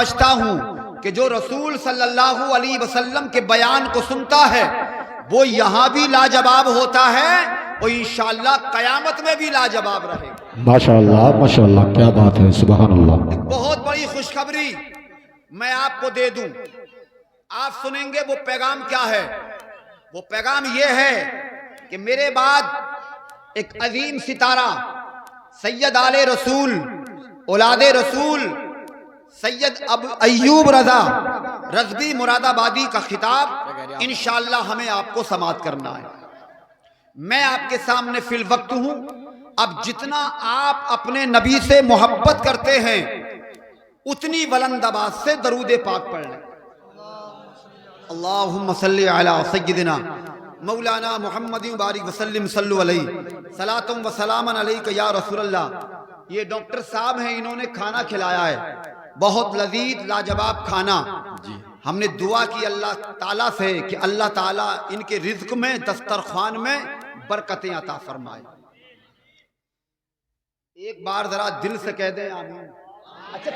سمجھتا ہوں کہ جو رسول صلی اللہ علیہ وسلم کے بیان کو سنتا ہے وہ یہاں بھی لاجواب ہوتا ہے اور انشاءاللہ قیامت میں بھی لاجواب رہے گا۔ ماشاءاللہ کیا بات ہے، سبحان اللہ۔ ایک بہت بڑی خوشخبری میں آپ کو دے دوں، آپ سنیں گے وہ پیغام کیا ہے۔ وہ پیغام یہ ہے کہ میرے بعد ایک عظیم ستارہ سید آل رسول اولاد رسول سید ایوب رضا رضوی مراد آبادی کا خطاب انشاءاللہ ہمیں آپ کو سماعت کرنا ہے۔ میں آپ کے سامنے فی الوقت ہوں، اب جتنا آپ اپنے نبی سے محبت کرتے ہیں اتنی بلند آواز سے درود پاک پڑھ لیں۔ اللہم صلی علی سیدنا مولانا محمد بارک وسلم صلو علیہ صلاۃ و سلام علیک یا رسول اللہ۔ یہ ڈاکٹر صاحب ہیں، انہوں نے کھانا کھلایا ہے، بہت لذیذ لاجواب کھانا۔ ہم نے دعا کی اللہ تعالیٰ سے کہ اللہ تعالیٰ ان کے رزق میں دسترخوان میں برکتیں عطا فرمائے۔ ایک بار ذرا دل سے کہہ دیں آمین۔ اچھا،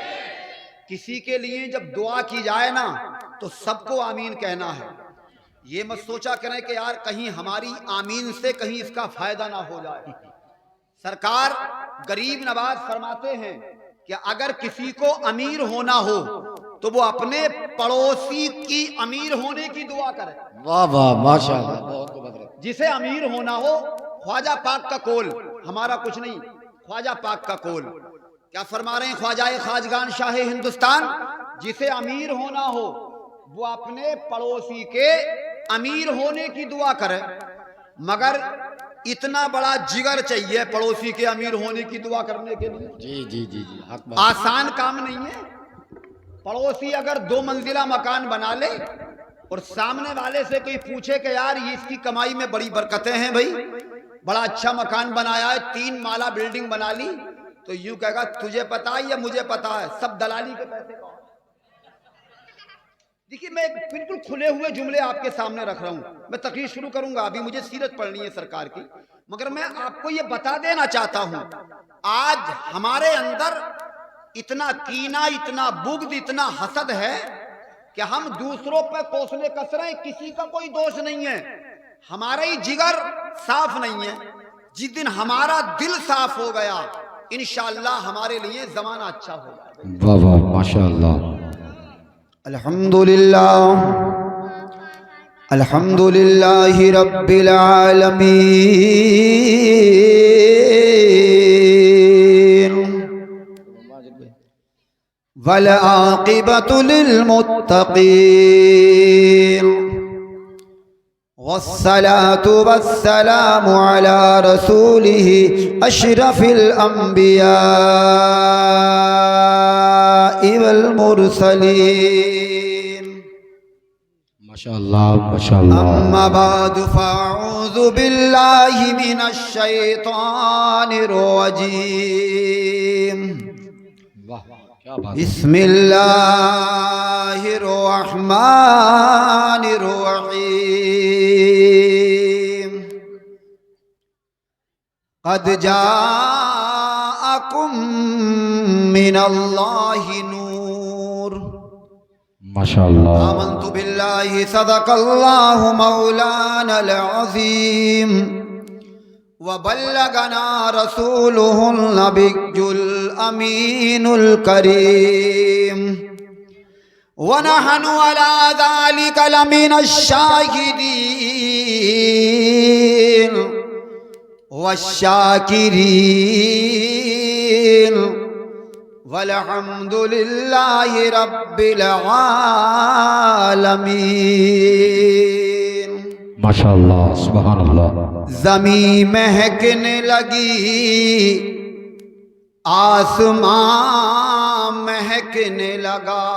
کسی کے لیے جب دعا کی جائے نا تو سب کو آمین کہنا ہے۔ یہ مت سوچا کریں کہ یار کہیں ہماری آمین سے کہیں اس کا فائدہ نہ ہو جائے۔ سرکار غریب نواز فرماتے ہیں کہ اگر کسی کو امیر ہونا ہو تو وہ اپنے پڑوسی کی امیر ہونے کی دعا کرے۔ واہ واہ ماشاءاللہ، بہت خوبصورت۔ جسے امیر ہونا ہو، خواجہ پاک کا قول، ہمارا کچھ نہیں، خواجہ پاک کا قول کیا فرما رہے ہیں خواجہ خواجگان شاہ ہندوستان؟ جسے امیر ہونا ہو وہ اپنے پڑوسی کے امیر ہونے کی دعا کرے، مگر اتنا بڑا جگر چاہیے پڑوسی کے امیر ہونے کی دعا کرنے کے لیے۔ جی حق بات۔ آسان کام نہیں ہے۔ پڑوسی اگر 2 منزلہ مکان بنا لے اور سامنے والے سے کوئی پوچھے کہ یار یہ اس کی کمائی میں بڑی برکتیں ہیں بھائی، بڑا اچھا مکان بنایا ہے، 3 مالہ بلڈنگ بنا لی، تو یوں کہے گا تجھے پتا ہے یا مجھے پتا ہے، سب دلالی کے پیسے کا۔ دیکھیے میں بالکل کھلے ہوئے جملے آپ کے سامنے رکھ رہا ہوں، میں تقریر شروع کروں گا، ابھی مجھے سیرت پڑھنی ہے سرکار کی، مگر میں آپ کو یہ بتا دینا چاہتا ہوں آج ہمارے اندر اتنا کینہ، اتنا بغض، اتنا حسد ہے کہ ہم دوسروں پہ کوسنے کس رہے ہیں۔ کسی کا کوئی دوش نہیں ہے، ہمارا ہی جگر صاف نہیں ہے۔ جس دن ہمارا دل صاف ہو گیا انشاءاللہ ہمارے لیے زمانہ اچھا ہوگا۔ واہ واہ ماشاءاللہ۔ الحمدللہ الحمدللہ رب العالمین والعاقبۃ للمتقین والصلاة والسلام على رسوله اشرف الانبیاء والمرسلین ماشاءاللہ۔ اما بعد فاعوذ باللہ من الشیطان الرجیم، بسم اللہ الرحمن الرحیم، قد جاءکم من اللہ نور، ماشاءاللہ۔ آمنت باللہ صدق اللہ مولانا العظیم، وبلغنا رسوله النبي الأمين الكريم، ونحن على ذلك لمن الشاهدين والشاكرين، والحمد لله رب العالمين۔ ماشاءاللہ سبحان اللہ۔ زمین مہکنے لگی، آسمان مہکنے لگا،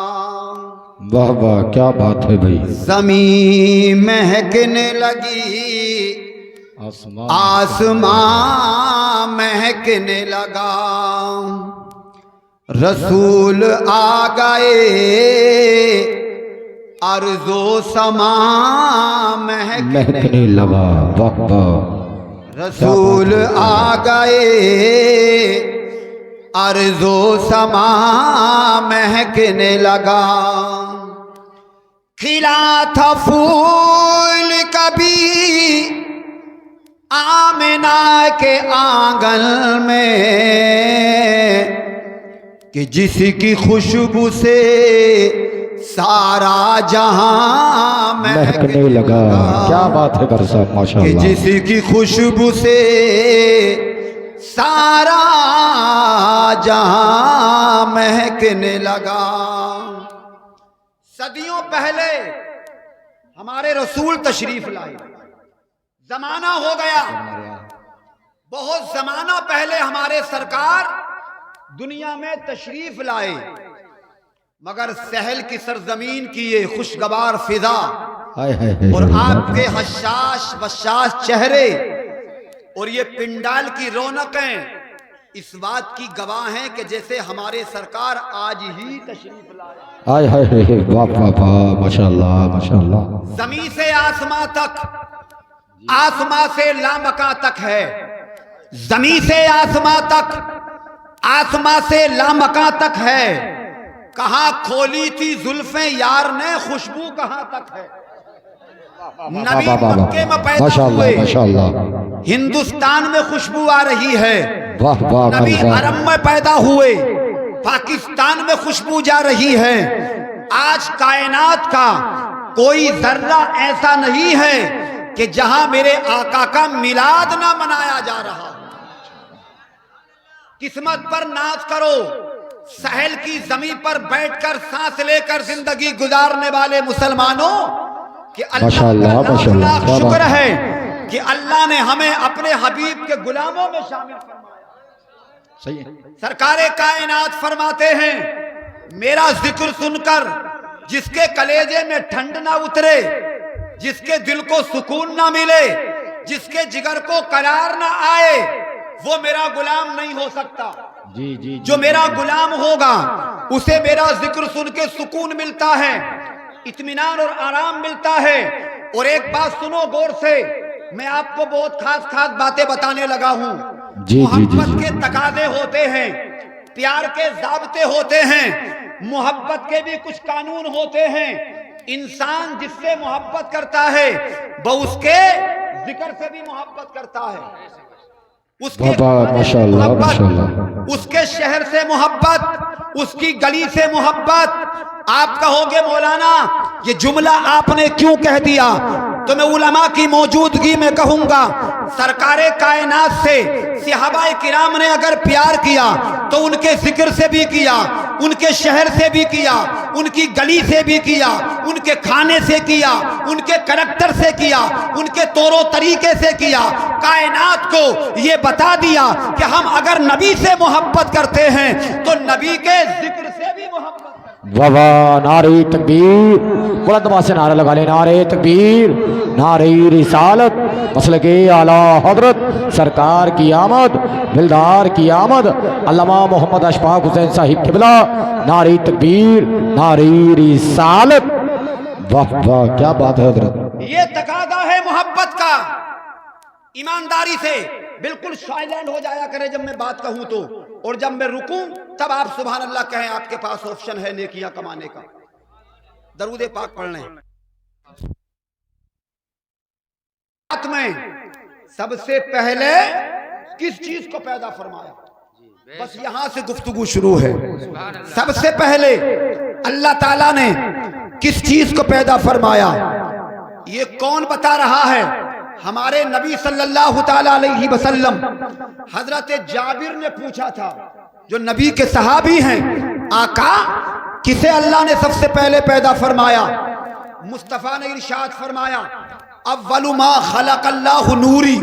واہ واہ کیا بات ہے بھائی۔ زمین مہکنے لگی، آسمان مہکنے لگا، رسول آ گئے ارض و سما مہکنے لگا، واہ واہ۔ رسول آ گئے ارض و سما مہکنے لگا، کھلا تھا پھول کبھی آمنہ کے آنگن میں کہ جس کی خوشبو سے سارا جہاں مہکنے لگا۔ کیا بات ہے کر صاحب، ماشاء کہ اللہ۔ جس کی خوشبو سے سارا جہاں مہکنے لگا۔ صدیوں پہلے ہمارے رسول تشریف لائے، زمانہ ہو گیا، بہت زمانہ پہلے ہمارے سرکار دنیا میں تشریف لائے، مگر سہل کی سرزمین کی یہ خوشگوار فضا اور آپ کے حشاش بشاش چہرے اور یہ پنڈال کی رونقیں اس بات کی گواہ ہیں کہ جیسے ہمارے سرکار آج ہی تشریف لائے۔ آئے ہائے، واہ واہ واہ، ماشاء اللہ ماشاء اللہ۔ زمین سے آسمان تک، آسمان سے لامکاں تک ہے، زمین سے آسمان تک، آسمان سے لامکاں تک ہے، کہاں کھولی تھی زلفیں یار نے، خوشبو کہاں تک ہے۔ نبی مکے میں پیدا ہوئے، ماشاء اللہ۔ ہندوستان میں خوشبو آ رہی ہے۔ واہ واہ، نبی حرم میں پیدا ہوئے، پاکستان میں خوشبو جا رہی ہے۔ آج کائنات کا کوئی ذرہ ایسا نہیں ہے کہ جہاں میرے آقا کا میلاد نہ منایا جا رہا۔ قسمت پر ناز کرو، ساحل کی زمین پر بیٹھ کر سانس لے کر زندگی گزارنے والے مسلمانوں کہ اللہ کا لاکھ شکر ہے کہ اللہ نے ہمیں اپنے حبیب کے غلاموں میں شامل فرمایا۔ سرکار کائنات فرماتے ہیں، میرا ذکر سن کر جس کے کلیجے میں ٹھنڈ نہ اترے، جس کے دل کو سکون نہ ملے، جس کے جگر کو قرار نہ آئے، وہ میرا غلام نہیں ہو سکتا۔ جو میرا غلام ہوگا اسے میرا ذکر سن کے سکون ملتا ہے، اطمینان اور آرام ملتا ہے۔ اور ایک بات سنو غور سے، میں آپ کو بہت خاص خاص باتیں بتانے لگا ہوں۔ محبت کے تقاضے ہوتے ہیں، پیار کے ضابطے ہوتے ہیں، محبت کے بھی کچھ قانون ہوتے ہیں۔ انسان جس سے محبت کرتا ہے وہ اس کے ذکر سے بھی محبت کرتا ہے، اس کے محبت، اس کے شہر سے محبت، اس کی گلی سے محبت۔ آپ کہو گے مولانا یہ جملہ آپ نے کیوں کہہ دیا؟ تو میں علماء کی موجودگی میں کہوں گا، سرکار کائنات سے صحابہ کرام نے اگر پیار کیا تو ان کے ذکر سے بھی کیا، ان کے شہر سے بھی کیا، ان کی گلی سے بھی کیا، ان کے کھانے سے کیا، ان کے کریکٹر سے کیا، ان کے طور و طریقے سے کیا۔ کائنات کو یہ بتا دیا کہ ہم اگر نبی سے محبت کرتے ہیں تو نبی کے ذکر سے بھی محبت کرتے ہیں۔ واہ واہ، نعرہ تکبیر، بلند آواز سے نعرہ لگا لیں، نعرہ تکبیر، نعرہ رسالت، مسلک اعلیٰ حضرت سرکار کی آمد، دلدار کی آمد، علامہ محمد اشفاق حسین صاحب قبلہ، نعرہ تکبیر، نعرہ رسالت۔ واہ واہ، کیا بات ہے حضرت۔ یہ تقاضا ہے محبت کا۔ ایمانداری سے بالکل سائلنٹ ہو جایا کرے جب میں بات کہوں تو، اور جب میں رکوں تب آپ سبحان اللہ کہیں، آپ کے پاس آپشن ہے نیکیاں کمانے کا۔ درود پاک پڑھ لیں۔ میں سب سے پہلے کس چیز کو پیدا فرمایا؟ بس یہاں سے گفتگو شروع ہے۔ سب سے پہلے اللہ تعالیٰ نے کس چیز کو پیدا فرمایا؟ یہ کون بتا رہا ہے؟ ہمارے نبی صلی اللہ تعالیٰ علیہ وسلم حضرت جابر نے پوچھا تھا، جو نبی کے صحابی ہیں، آقا کسے اللہ نے سب سے پہلے پیدا فرمایا؟ مصطفیٰ نے ارشاد فرمایا، اول ما خلق اللہ نوری،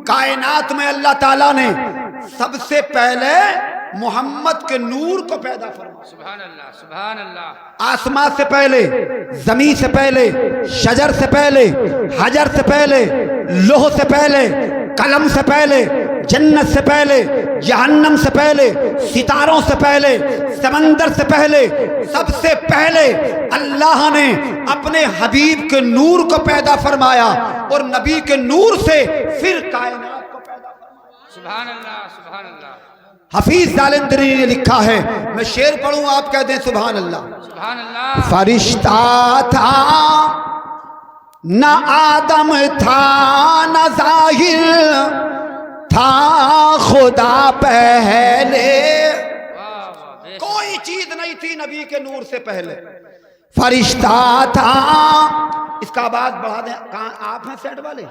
کائنات میں اللہ تعالیٰ نے سب سے پہلے محمد کے نور کو پیدا فرمایا۔ سبحان اللہ، سبحان اللہ۔ آسمان سے پہلے، زمین سے پہلے، شجر سے پہلے، حجر سے پہلے، لوح سے پہلے، قلم سے پہلے، جنت سے پہلے، جہنم سے پہلے، ستاروں سے پہلے، سمندر سے پہلے، سب سے پہلے اللہ نے اپنے حبیب کے نور کو پیدا فرمایا، اور نبی کے نور سے پھر کائنات کو پیدا فرمایا۔ سبحان اللہ، سبحان اللہ۔ حفیظ جالندری نے لکھا ہے، میں شعر پڑھوں آپ کہہ دیں سبحان اللہ۔ سبحان اللہ۔ فرشتہ تھا نہ آدم تھا نہ ظاہر تھا خدا پہلے، کوئی چیز نہیں تھی نبی کے نور سے پہلے۔ فرشتہ تھا، اس کا آواز بڑھا دیں، کہاں آپ ہیں سیٹ والے؟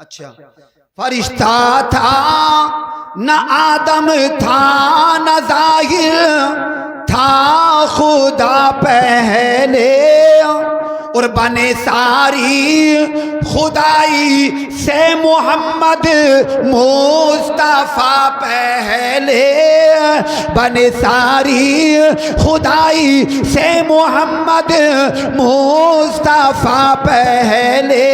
اچھا، فرشتہ تھا نہ آدم تھا نہ ظاہر تھا خدا پہلے، اور بنے ساری خدائی سے محمد مصطفیٰ پہلے، بنے ساری خدائی سے محمد مصطفیٰ پہلے۔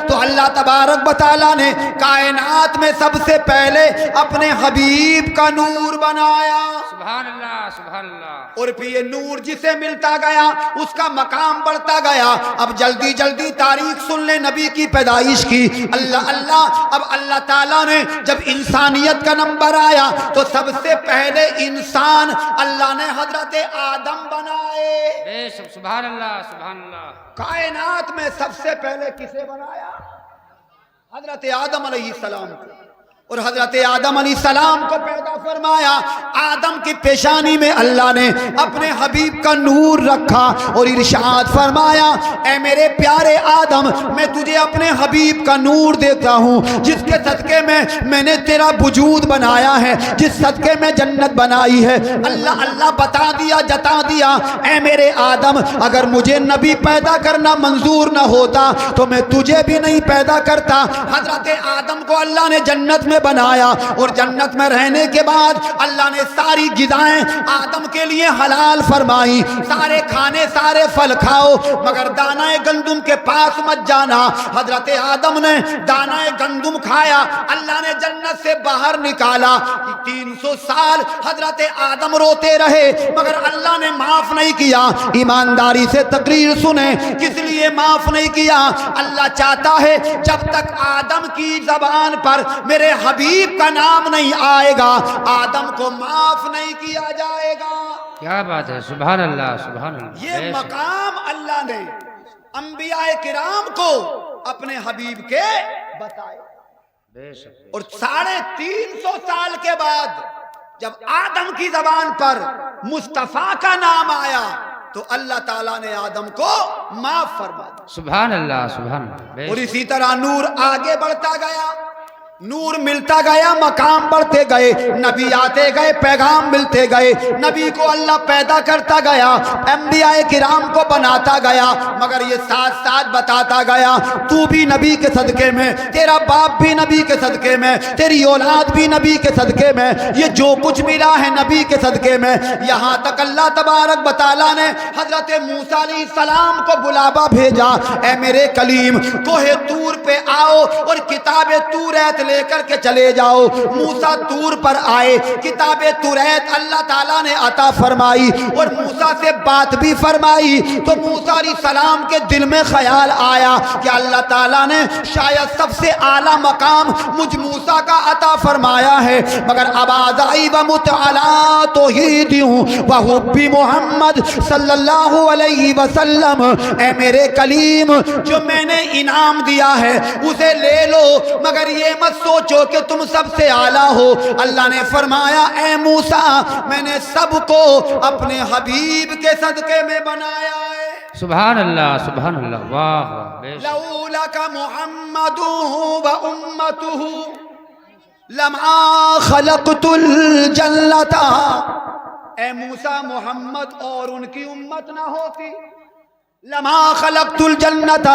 تو اللہ تبارک و تعالیٰ نے کائنات میں سب سے پہلے اپنے حبیب کا نور بنایا، سبحان اللہ، سبحان اللہ۔ اور پھر یہ نور جسے ملتا گیا اس کا مقام بڑھتا گیا۔ اب جلدی جلدی تاریخ سن لیں نبی کی پیدائش کی۔ اللہ اللہ، اب اللہ تعالیٰ نے جب انسانیت کا نمبر آیا تو سب سے پہلے انسان اللہ نے حضرت آدم بنائے۔ بے شک، سبحان اللہ، سبحان اللہ۔ کائنات میں سب سے پہلے کسے بنایا؟ حضرت آدم علیہ السلام کو، اور حضرت آدم علیہ السلام کو پیدا فرمایا۔ آدم کی پیشانی میں اللہ نے اپنے حبیب کا نور رکھا اور ارشاد فرمایا، اے میرے پیارے آدم، میں تجھے اپنے حبیب کا نور دیتا ہوں، جس کے صدقے میں نے تیرا وجود بنایا ہے، جس صدقے میں جنت بنائی ہے۔ اللہ بتا دیا، جتا دیا، اے میرے آدم، اگر مجھے نبی پیدا کرنا منظور نہ ہوتا تو میں تجھے بھی نہیں پیدا کرتا۔ حضرت آدم کو اللہ نے جنت میں بنایا، اور جنت میں رہنے کے بعد اللہ نے ساری غذائیں آدم کے لیے حلال فرمائی، سارے کھانے سارے پھل کھاؤ مگر دانہ گندم کے پاس مت جانا۔ حضرت آدم نے دانہ گندم کھایا، اللہ نے جنت سے باہر نکالا۔ 300 سال حضرت آدم روتے رہے مگر اللہ نے معاف نہیں کیا۔ ایمانداری سے تقریر سنیں، کس لیے معاف نہیں کیا؟ اللہ چاہتا ہے جب تک آدم کی زبان پر میرے حبیب کا نام نہیں آئے گا آدم کو معاف نہیں کیا جائے گا۔ کیا بات ہے، سبحان اللہ، سبحان اللہ۔ یہ بے شک، مقام اللہ نے انبیاء کرام کو اپنے حبیب کے بتائے، بے شک۔ اور 350 سال کے بعد جب آدم کی زبان پر مصطفیٰ کا نام آیا تو اللہ تعالیٰ نے آدم کو معاف فرما دیا۔ سبحان اللہ، سبحان اللہ، بے اور شک۔ اسی طرح نور آگے بڑھتا گیا، نور ملتا گیا، مقام بڑھتے گئے، نبی آتے گئے، پیغام ملتے گئے، نبی کو اللہ پیدا کرتا گیا، انبیاء کرام کو بناتا گیا، مگر یہ ساتھ ساتھ بتاتا گیا تو بھی نبی کے صدقے میں، تیرا باپ بھی نبی کے صدقے میں، تیری اولاد بھی نبی کے صدقے میں، یہ جو کچھ ملا ہے نبی کے صدقے میں۔ یہاں تک اللہ تبارک و تعالیٰ نے حضرت موسیٰ علیہ السلام کو بلاوا بھیجا، اے میرے کلیم، کوہ طور پہ آؤ اور کتاب توریت لے کر کے چلے جاؤ۔ موسیٰ طور پر آئے، کتاب توریت اللہ تعالیٰ نے عطا فرمائی اور موسیٰ سے بات بھی فرمائی۔ تو موسیٰ علیہ السلام کے دل میں خیال آیا کہ اللہ تعالیٰ نے شاید سب سے اعلیٰ مقام مجھ موسیٰ کا عطا فرمایا ہے، مگر آواز آئی وَمُتْعَلَىٰ تُوحِیدِهُ وَحُبِّ محمد صلی اللہ علیہ وسلم، اے میرے کلیم، جو میں نے انعام دیا ہے اسے لے لو، مگر یہ مت سوچو کہ تم سب سے اعلیٰ ہو۔ اللہ نے فرمایا، اے موسیٰ، میں نے سب کو اپنے حبیب کے صدقے میں بنایا ہے۔ سبحان اللہ، سبحان اللہ، واہ واہ، بے شک۔ لولاک محمد و امتہ لما خلقت الجنت، اے موسیٰ، محمد اور ان کی امت نہ ہوتی لما خلقت الجنت،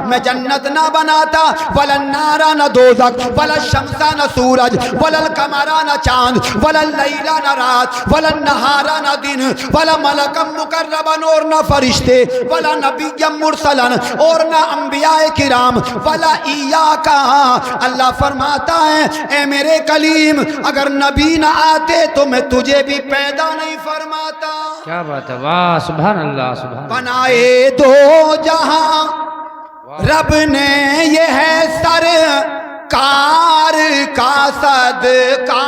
میں جنت نہ بناتا، ولا النار نہ دوزخ، ولا الشمس نہ سورج، ولا القمر نہ چاند، ولا اللیل نہ رات، ولا النہار نہ دن، ولا ملکا مقربا اور نہ فرشتے، ولا نبی مرسلا اور نہ انبیاء کرام، ولا ایاکا۔ اللہ فرماتا ہے، اے میرے کلیم، اگر نبی نہ آتے تو میں تجھے بھی پیدا نہیں فرماتا۔ کیا بات ہے، واہ، سبحان اللہ، سبحان اللہ۔ بنائے دو جہاں رب نے، یہ ہے سرکار کا صدقہ،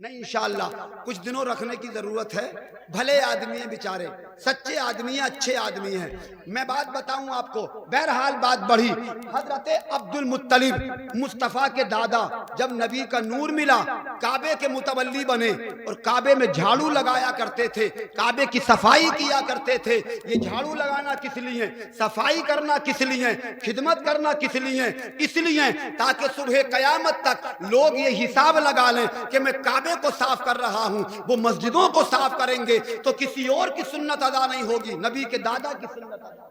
نہیں انشاءاللہ کچھ دنوں رکھنے کی ضرورت ہے. بھلے آدمی ہیں بیچارے, سچے آدمی ہیں, اچھے آدمی ہیں. میں بات بتاؤں آپ کو. بہرحال بات بڑھی. حضرت عبد المطلب مصطفیٰ کے دادا جب نبی کا نور ملا کعبے کے متولی بنے اور کعبے میں جھاڑو لگایا کرتے تھے, کعبے کی صفائی کیا کرتے تھے. یہ جھاڑو لگانا کس لیے, صفائی کرنا کس لیے, خدمت کرنا کس لیے, اس لیے تاکہ صبح قیامت تک لوگ یہ حساب لگا لیں کہ میں کعبے کو صاف کر رہا ہوں, وہ مسجدوں کو صاف کریں گے تو کسی اور کی سنت ادا نہیں ہوگی, نبی کے دادا کی سنت ادا ہوگی,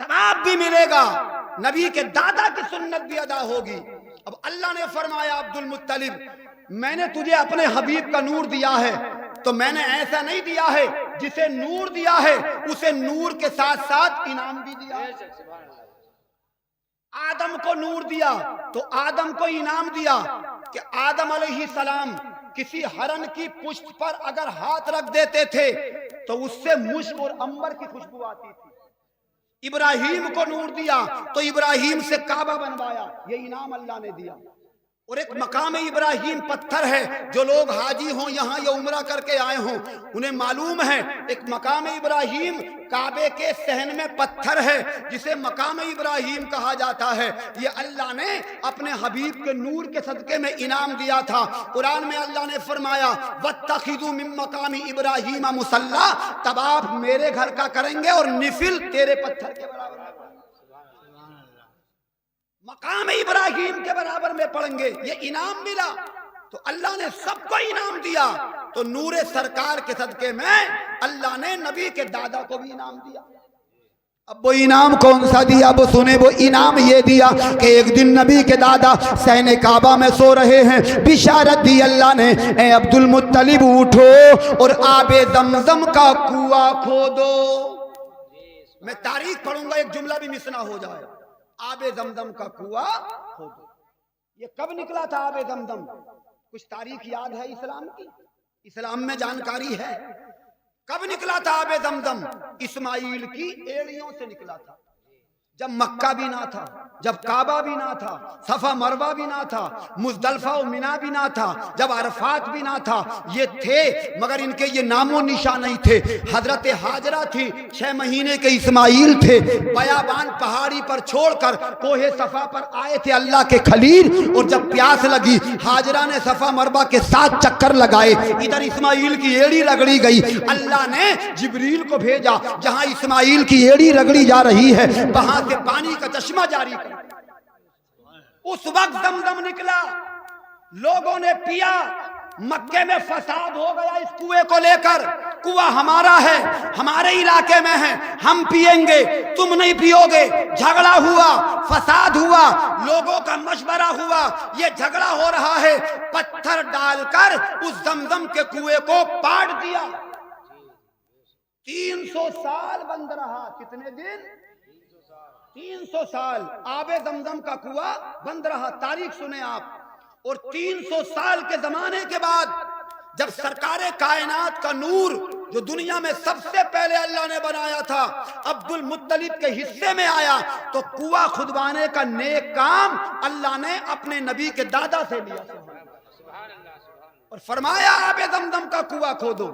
ثواب بھی ملے گا, نبی کے دادا کی سنت بھی ادا ہوگی. اب اللہ نے فرمایا عبد المطلب میں نے تجھے اپنے حبیب کا نور دیا ہے تو میں نے ایسا نہیں دیا ہے, جسے نور دیا ہے اسے نور کے ساتھ ساتھ انعام بھی دیا ہے. آدم کو نور دیا تو آدم کو انعام دیا کہ آدم علیہ السلام کسی ہرن کی پشت پر اگر ہاتھ رکھ دیتے تھے تو اس سے مشک اور عنبر کی خوشبو آتی تھی. ابراہیم کو نور دیا تو ابراہیم سے کعبہ بنوایا, یہ انعام اللہ نے دیا. اور ایک مقام ابراہیم پتھر ہے, جو لوگ حاجی ہوں یہاں یا عمرہ کر کے آئے ہوں انہیں معلوم ہے, ایک مقام ابراہیم کعبے کے صحن میں پتھر ہے جسے مقام ابراہیم کہا جاتا ہے. یہ اللہ نے اپنے حبیب کے نور کے صدقے میں انعام دیا تھا. قرآن میں اللہ نے فرمایا وَاتَّخِذُوا مِن مَّقَامِ إِبْرَاهِيمَ مُصَلَّى, تب آپ میرے گھر کا کریں گے اور نفل تیرے پتھر کے برابر مقام ابراہیم کے برابر میں پڑھیں گے. یہ انعام ملا تو اللہ نے سب کو انعام دیا, تو نور سرکار کے صدقے میں اللہ نے نبی کے دادا کو بھی انعام دیا. اب وہ انعام کون سا دیا وہ سنے. وہ انعام یہ دیا کہ ایک دن نبی کے دادا صحن کعبہ میں سو رہے ہیں, بشارت دی اللہ نے, اے عبد المطلب اٹھو اور آب زمزم کا کنواں کھودو. میں تاریخ پڑھوں گا, ایک جملہ بھی مس نہ ہو جائے. آب زمزم کا کنواں کھودو. یہ کب نکلا تھا آب زمزم؟ کچھ تاریخ یاد ہے اسلام کی؟ اسلام میں جانکاری ہے کب نکلا تھا آب زمزم؟ اسماعیل کی ایڑیوں سے نکلا تھا, جب مکہ بھی نہ تھا, جب کعبہ بھی نہ تھا, صفا مروہ بھی نہ تھا, مزدلفہ و منی بھی نہ تھا, جب عرفات بھی نہ تھا. یہ تھے مگر ان کے یہ نام و نشان نہیں تھے. حضرت ہاجرہ تھی, 6 مہینے کے اسماعیل تھے, بیابان پہاڑی پر چھوڑ کر کوہ صفا پر آئے تھے اللہ کے خلیل. اور جب پیاس لگی ہاجرہ نے صفا مروہ کے 7 چکر لگائے, ادھر اسماعیل کی ایڑی رگڑی گئی. اللہ نے جبریل کو بھیجا, جہاں اسماعیل کی ایڑی رگڑی جا رہی ہے وہاں سے پانی کا چشمہ جاری کر. اس وقت زمزم نکلا, لوگوں نے پیا. مکے میں فساد ہو گیا اس کنویں کو لے کر, کنواں ہمارا ہے, ہمارے علاقے میں ہے, ہم پیئیں گے, تم نہیں پیو گے. جھگڑا ہوا, فساد ہوا, لوگوں کا مشورہ ہوا, یہ جھگڑا ہو رہا ہے. پتھر ڈال کر اس زمزم کے کنویں کو پاٹ دیا. 300 سال بند رہا. کتنے دن؟ 300 سال آب زمزم کا کنواں بند رہا. تاریخ سنیں آپ. اور 300 سال کے زمانے کے بعد جب سرکار کائنات کا نور جو دنیا میں سب سے پہلے اللہ نے بنایا تھا عبد المطلب کے حصے میں آیا, تو کنواں کھدوانے کا نیک کام اللہ نے اپنے نبی کے دادا سے لیا اور فرمایا آب زمزم کا کنواں کھودو.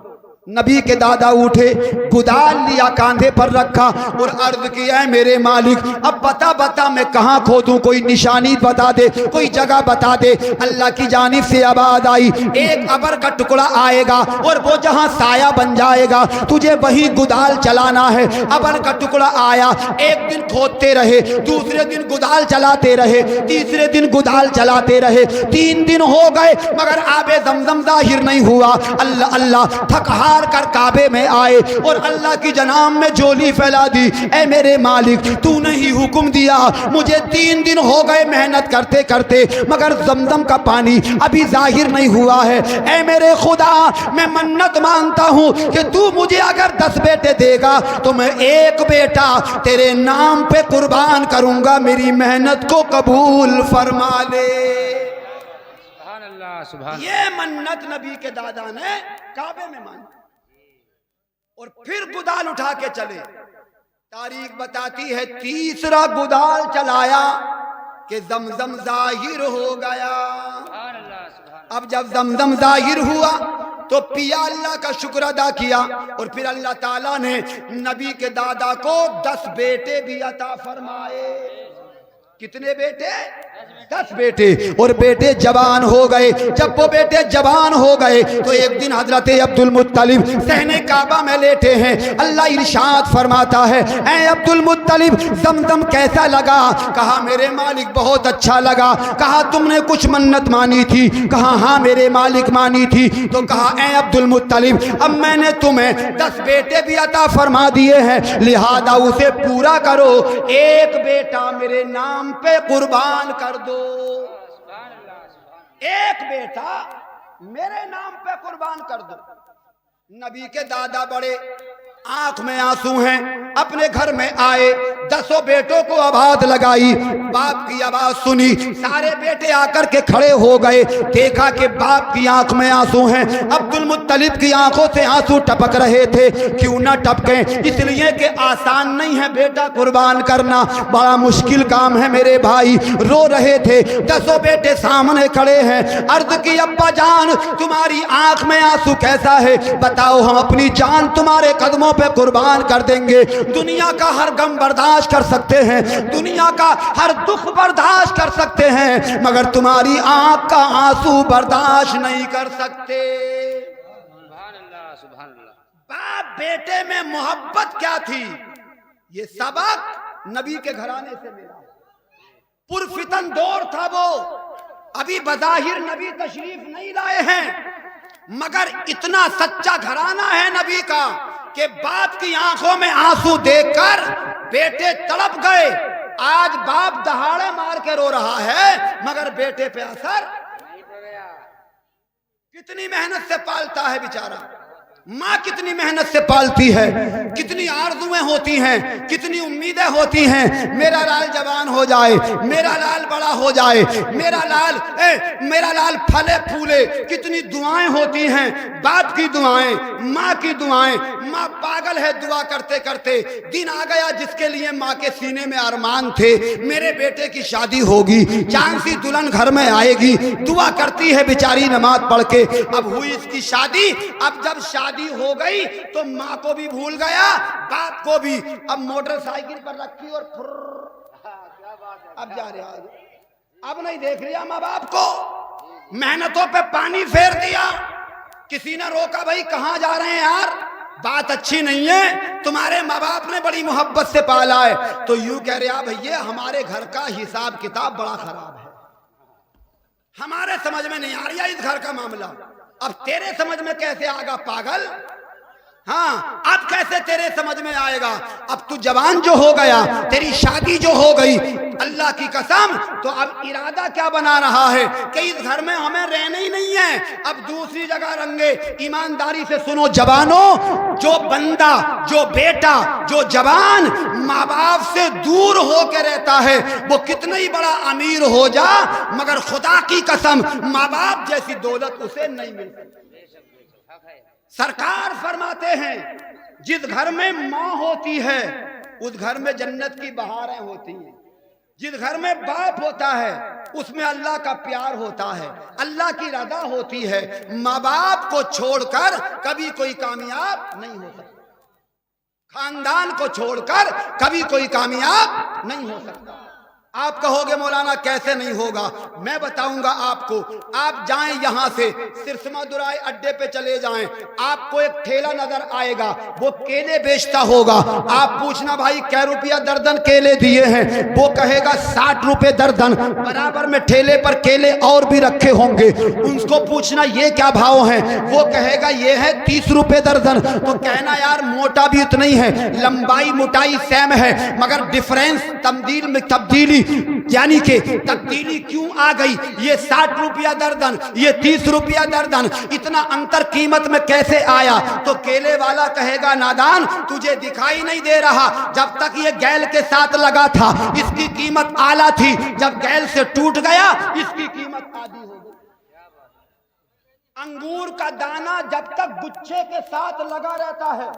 نبی کے دادا اٹھے, گدال لیا کاندھے پر رکھا اور عرض کیا, ہے میرے مالک اب بتا بتا میں کہاں کھودوں, کوئی نشانی بتا دے, کوئی جگہ بتا دے. اللہ کی جانب سے آواز آئی, ایک ابر کا ٹکڑا آئے گا اور وہ جہاں سایہ بن جائے گا تجھے وہی گدال چلانا ہے. ابر کا ٹکڑا آیا, ایک دن کھودتے رہے, دوسرے دن گدال چلاتے رہے, تیسرے دن گدال چلاتے رہے. 3 دن ہو گئے مگر آب زمزم ظاہر نہیں ہوا. اللہ اللہ تھک ہار کر کعبے میں آئے اور اللہ کی جناب میں جھولی پھیلا دی. اے میرے مالک تو نے ہی حکم دیا, مجھے 3 دن ہو گئے محنت کرتے کرتے مگر زمزم کا پانی ابھی ظاہر نہیں ہوا ہے. اے میرے خدا میں منت مانتا ہوں کہ تو مجھے اگر 10 بیٹے دے گا تو میں 1 بیٹا تیرے نام پہ قربان کروں گا, میری محنت کو قبول فرما لے. یہ منت نبی کے دادا نے کعبے میں مانی اور پھر گدال اٹھا کے چلے. تاریخ بتاتی ہے 3را گدال چلایا کہ زمزم ظاہر ہو گیا. اب جب زمزم ظاہر ہوا تو پیا، اللہ کا شکر ادا کیا، اور پھر اللہ تعالیٰ نے نبی کے دادا کو 10 بیٹے بھی عطا فرمائے۔ کتنے بیٹے؟ 10 بیٹے، اور بیٹے جوان ہو گئے۔ جب وہ بیٹے جوان ہو گئے تو ایک دن حضرت عبد المطلب صحن کعبہ میں لیٹے ہیں، اللہ ارشاد فرماتا ہے اے عبد المطلب زمزم کیسا لگا؟ کہا میرے مالک بہت اچھا لگا۔ کہا تم نے کچھ منت مانی تھی؟ کہا ہاں میرے مالک مانی تھی۔ تو کہا اے عبد المطلب اب میں نے تمہیں 10 بیٹے بھی عطا فرما دیے ہیں، لہذا اسے پورا کرو، ایک بیٹا میرے نام پہ قربان کر دو، ایک بیٹا میرے نام پہ قربان کر دو۔ نبی کے دادا بڑے آنکھ میں آنسو ہیں، اپنے گھر میں آئے، 10 بیٹوں کو آواز لگائی، باپ کی آواز سنی، سارے بیٹے آ کر کے کھڑے ہو گئے، دیکھا کہ باپ کی آنکھ میں آنسو ہیں، عبد المطلب کی آنکھوں سے آنسو ٹپک رہے تھے۔ کیوں نہ ٹپکیں؟ اس لیے کہ آسان نہیں ہے بیٹا قربان کرنا، بڑا مشکل کام ہے میرے بھائی۔ رو رہے تھے، 10 بیٹے سامنے کھڑے ہیں۔ عرض کی ابا جان تمہاری آنکھ میں آنسو کیسا ہے؟ بتاؤ ہم اپنی جان تمہارے قدموں پہ قربان کر دیں گے۔ دنیا کا ہر غم برداشت کر سکتے ہیں، دنیا کا ہر دکھ برداشت کر سکتے ہیں، مگر تمہاری آنکھ کا آنسو برداشت نہیں کر سکتے۔ سبحان اللہ سبحان اللہ۔ باپ بیٹے میں محبت کیا تھی، یہ سبق نبی کے گھرانے سے ملا۔ پرفتن دور تھا وہ، ابھی بظاہر نبی تشریف نہیں لائے ہیں، مگر اتنا سچا گھرانہ ہے نبی کا کہ باپ کی آنکھوں میں آنسو دیکھ کر بیٹے تڑپ گئے۔ آج باپ دہاڑے مار کے رو رہا ہے مگر بیٹے پہ اثر نہیں پڑ گیا۔ کتنی محنت سے پالتا ہے بیچارہ، ماں کتنی محنت سے پالتی ہے، کتنی آرزویں ہوتی ہیں، کتنی امیدیں ہوتی ہیں، میرا لال جوان ہو جائے، میرا لال بڑا ہو جائے، میرا لال پھلے پھولے، کتنی دعائیں ہوتی ہیں، باپ کی دعائیں، ماں کی دعائیں۔ ماں پاگل ہے دعا کرتے کرتے، دن آ گیا جس کے لیے ماں کے سینے میں ارمان تھے، میرے بیٹے کی شادی ہوگی، چاند سی دلہن گھر میں آئے گی، دعا کرتی ہے بیچاری نماز پڑھ کے۔ اب ہوئی اس کی شادی، اب جب شادی ہو گئی تو ماں کو بھی بھول گیا، باپ کو بھی۔ اب موٹر سائیکل پر رکھی اور اب جا رہا، اب نہیں دیکھ رہا ماں باپ کو، محنتوں پہ پانی پھیر دیا۔ کسی نے روکا بھائی کہاں جا رہے ہیں یار، بات اچھی نہیں ہے، تمہارے ماں باپ نے بڑی محبت سے پالا ہے۔ تو یوں کہہ رہا بھیا ہمارے گھر کا حساب کتاب بڑا خراب ہے، ہمارے سمجھ میں نہیں آ رہا اس گھر کا معاملہ۔ اب تیرے سمجھ میں کیسے آئے گا پاگل؟ ہاں اب کیسے تیرے سمجھ میں آئے گا؟ اب تو جوان جو ہو گیا، تیری شادی جو ہو گئی، اللہ کی قسم، تو اب ارادہ کیا بنا رہا ہے کہ اس گھر میں ہمیں رہنا ہی نہیں ہے، اب دوسری جگہ رنگے۔ ایمانداری سے سنو جوانوں، جو بندہ، جو بیٹا، جو جوان ماں باپ سے دور ہو کے رہتا ہے وہ کتنا ہی بڑا امیر ہو جا، مگر خدا کی قسم ماں باپ جیسی دولت اسے نہیں مل سکتی۔ سرکار فرماتے ہیں جس گھر میں ماں ہوتی ہے اس گھر میں جنت کی بہاریں ہوتی ہیں، جس گھر میں باپ ہوتا ہے اس میں اللہ کا پیار ہوتا ہے، اللہ کی رضا ہوتی ہے۔ ماں باپ کو چھوڑ کر کبھی کوئی کامیاب نہیں ہو سکتا، خاندان کو چھوڑ کر کبھی کوئی کامیاب نہیں ہو سکتا۔ آپ کہو گے مولانا کیسے نہیں ہوگا، میں بتاؤں گا آپ کو۔ آپ جائیں یہاں سے سرسما درائی اڈے پہ چلے جائیں، آپ کو ایک ٹھیلا نظر آئے گا، وہ کیلے بیچتا ہوگا۔ آپ پوچھنا بھائی کیا روپیہ درجن کیلے دیے ہیں، وہ کہے گا 60 روپے درجن۔ برابر میں ٹھیلے پر کیلے اور بھی رکھے ہوں گے، ان کو پوچھنا یہ کیا بھاؤ ہیں، وہ کہے گا یہ ہے 30 روپے درجن۔ تو کہنا یار موٹا بھی اتنا ہی ہے، لمبائی موٹائی سیم ہے، مگر ڈیفرنس تبدیلی یعنی کہ تبدیلی کیوں آ گئی؟ یہ 60 روپیہ درجن، یہ 30 روپیہ درجن، اتنا انتر قیمت میں کیسے آیا؟ تو کیلے والا کہے گا نادان تجھے دکھائی نہیں دے رہا، جب تک یہ گیل کے ساتھ لگا تھا اس کی قیمت اعلیٰ تھی، جب گیل سے ٹوٹ گیا اس کی قیمت آدھی ہو گئی۔ انگور کا دانہ جب تک گچھے کے ساتھ لگا رہتا ہے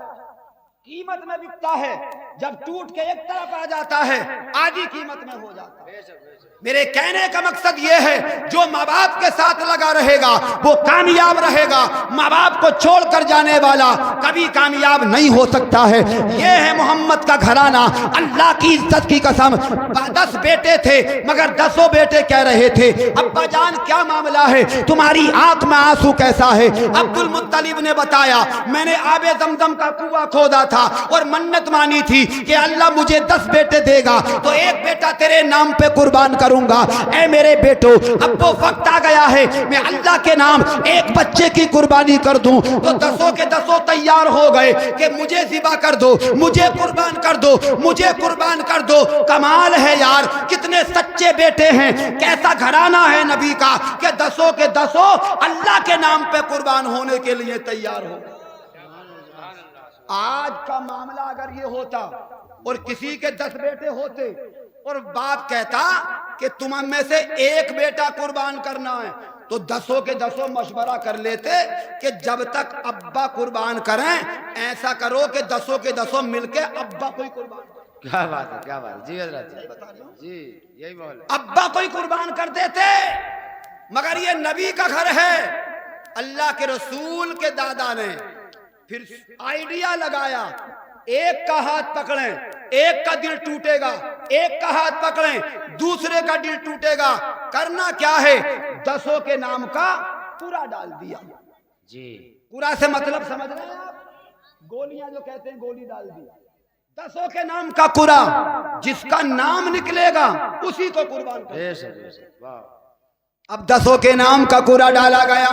قیمت میں بکتا ہے، جب ٹوٹ کے ایک طرف آ جاتا ہے آدھی قیمت میں ہو جاتا ہے۔ میرے کہنے کا مقصد یہ ہے جو ماں باپ کے ساتھ لگا رہے گا وہ کامیاب رہے گا، ماں باپ کو چھوڑ کر جانے والا کبھی کامیاب نہیں ہو سکتا ہے۔ یہ ہے محمد کا گھرانہ۔ اللہ کی عزت کی قسم 10 بیٹے تھے مگر 10 بیٹے کہہ رہے تھے ابا جان کیا معاملہ ہے، تمہاری آنکھ میں آنسو کیسا ہے؟ عبد المطلب نے بتایا میں نے آب زمزم کا کنواں کھودا تھا اور منت مانی تھی کہ اللہ مجھے 10 بیٹے دے گا تو ایک بیٹا تیرے نام پہ قربان کروں گا۔ اے میرے بیٹو اب وہ وقت آ گیا ہے میں اللہ کے نام ایک بچے کی قربانی کر دوں، تو 10 کے 10 تیار ہو گئے کہ مجھے ذبح کر دو، مجھے قربان کر دو، مجھے قربان کر دو۔ کمال ہے یار، کتنے سچے بیٹے ہیں، کیسا گھرانہ ہے نبی کا کہ 10 کے 10 اللہ کے نام پہ قربان ہونے کے لیے تیار ہو۔ آج کا معاملہ اگر یہ ہوتا اور کسی کے 10 بیٹے ہوتے اور باپ کہتا کہ تم میں سے ایک بیٹا قربان کرنا ہے تو 10 کے 10 مشورہ کر لیتے کہ جب تک ابا قربان کریں ایسا کرو کہ 10 کے 10 مل کے ابا کوئی قربان کریں۔ کیا بات ہے، کیا بات ہے جی حضرت جی، یہی بول ابا کوئی قربان کر دیتے، مگر یہ نبی کا گھر ہے۔ اللہ کے رسول کے دادا نے پھر آئیڈیا لگایا ایک کا ہاتھ پکڑیں ایک کا دل ٹوٹے گا، ایک کا ہاتھ پکڑیں دوسرے کا دل ٹوٹے گا، کرنا کیا ہے 10 کے نام کا پورا ڈال دیا۔ جی پورا سے مطلب سمجھ رہے ہیں آپ؟ گولیاں جو کہتے ہیں گولی ڈال دیا، 10 کے نام کا قرا جس کا نام نکلے گا اسی کو قربان کرو۔ بے شک بے شک، واہ۔ اب 10 کے نام کا قرا ڈالا گیا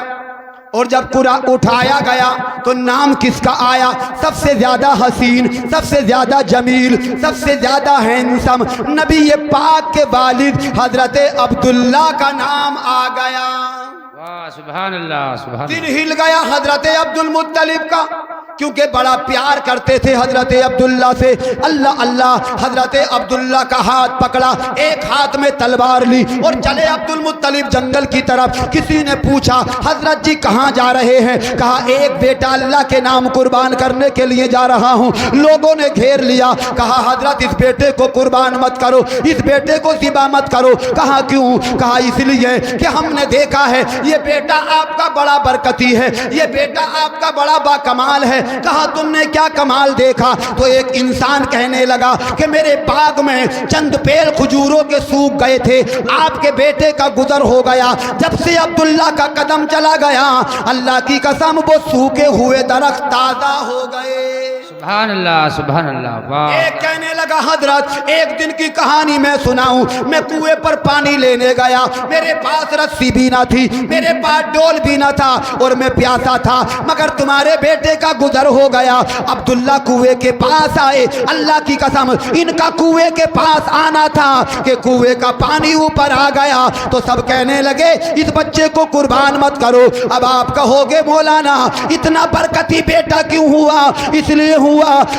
اور جب قرا اٹھایا گیا تو نام کس کا آیا؟ سب سے زیادہ حسین، سب سے زیادہ جمیل، سب سے زیادہ ہینسم نبی پاک کے والد حضرت عبداللہ کا نام آ گیا۔ واہ سبحان اللہ سبحان دل اللہ۔ ہل گیا حضرت عبد المطلب کا، کیونکہ بڑا پیار کرتے تھے حضرت عبداللہ سے۔ اللہ اللہ، حضرت عبداللہ کا ہاتھ پکڑا، ایک ہاتھ میں تلوار لی اور چلے عبد المطلب جنگل کی طرف۔ کسی نے پوچھا حضرت جی کہاں جا رہے ہیں؟ کہا ایک بیٹا اللہ کے نام قربان کرنے کے لیے جا رہا ہوں۔ لوگوں نے گھیر لیا، کہا حضرت اس بیٹے کو قربان مت کرو، اس بیٹے کو ذبح مت کرو۔ کہا کیوں؟ کہا اس لیے کہ ہم نے دیکھا ہے یہ بیٹا آپ کا بڑا برکتی ہے، یہ بیٹا آپ کا بڑا با کمال ہے۔ کہا تم نے کیا کمال دیکھا؟ تو ایک انسان کہنے لگا کہ میرے باغ میں چند پیڑ کھجوروں کے سوکھ گئے تھے، آپ کے بیٹے کا گزر ہو گیا، جب سے عبداللہ کا قدم چلا گیا اللہ کی قسم وہ سوکھے ہوئے درخت تازہ ہو گئے۔ سبحان اللہ سبحان اللہ، واہ۔ ایک کہنے لگا حضرت ایک دن کی کہانی میں سناؤں، میں کنویں پر پانی لینے گیا، میرے پاس رسی بھی نہ تھی، میرے پاس ڈول بھی نہ تھا اور میں پیاسا تھا، مگر تمہارے بیٹے کا گزر ہو گیا۔ عبداللہ کنویں کے پاس آئے، اللہ کی قسم ان کا کنویں کے پاس آنا تھا کہ کنویں کا پانی اوپر آ گیا تو سب کہنے لگے اس بچے کو قربان مت کرو۔ اب آپ کہو گے مولانا اتنا برکتی بیٹا کیوں ہوا؟ اس لیے ہوا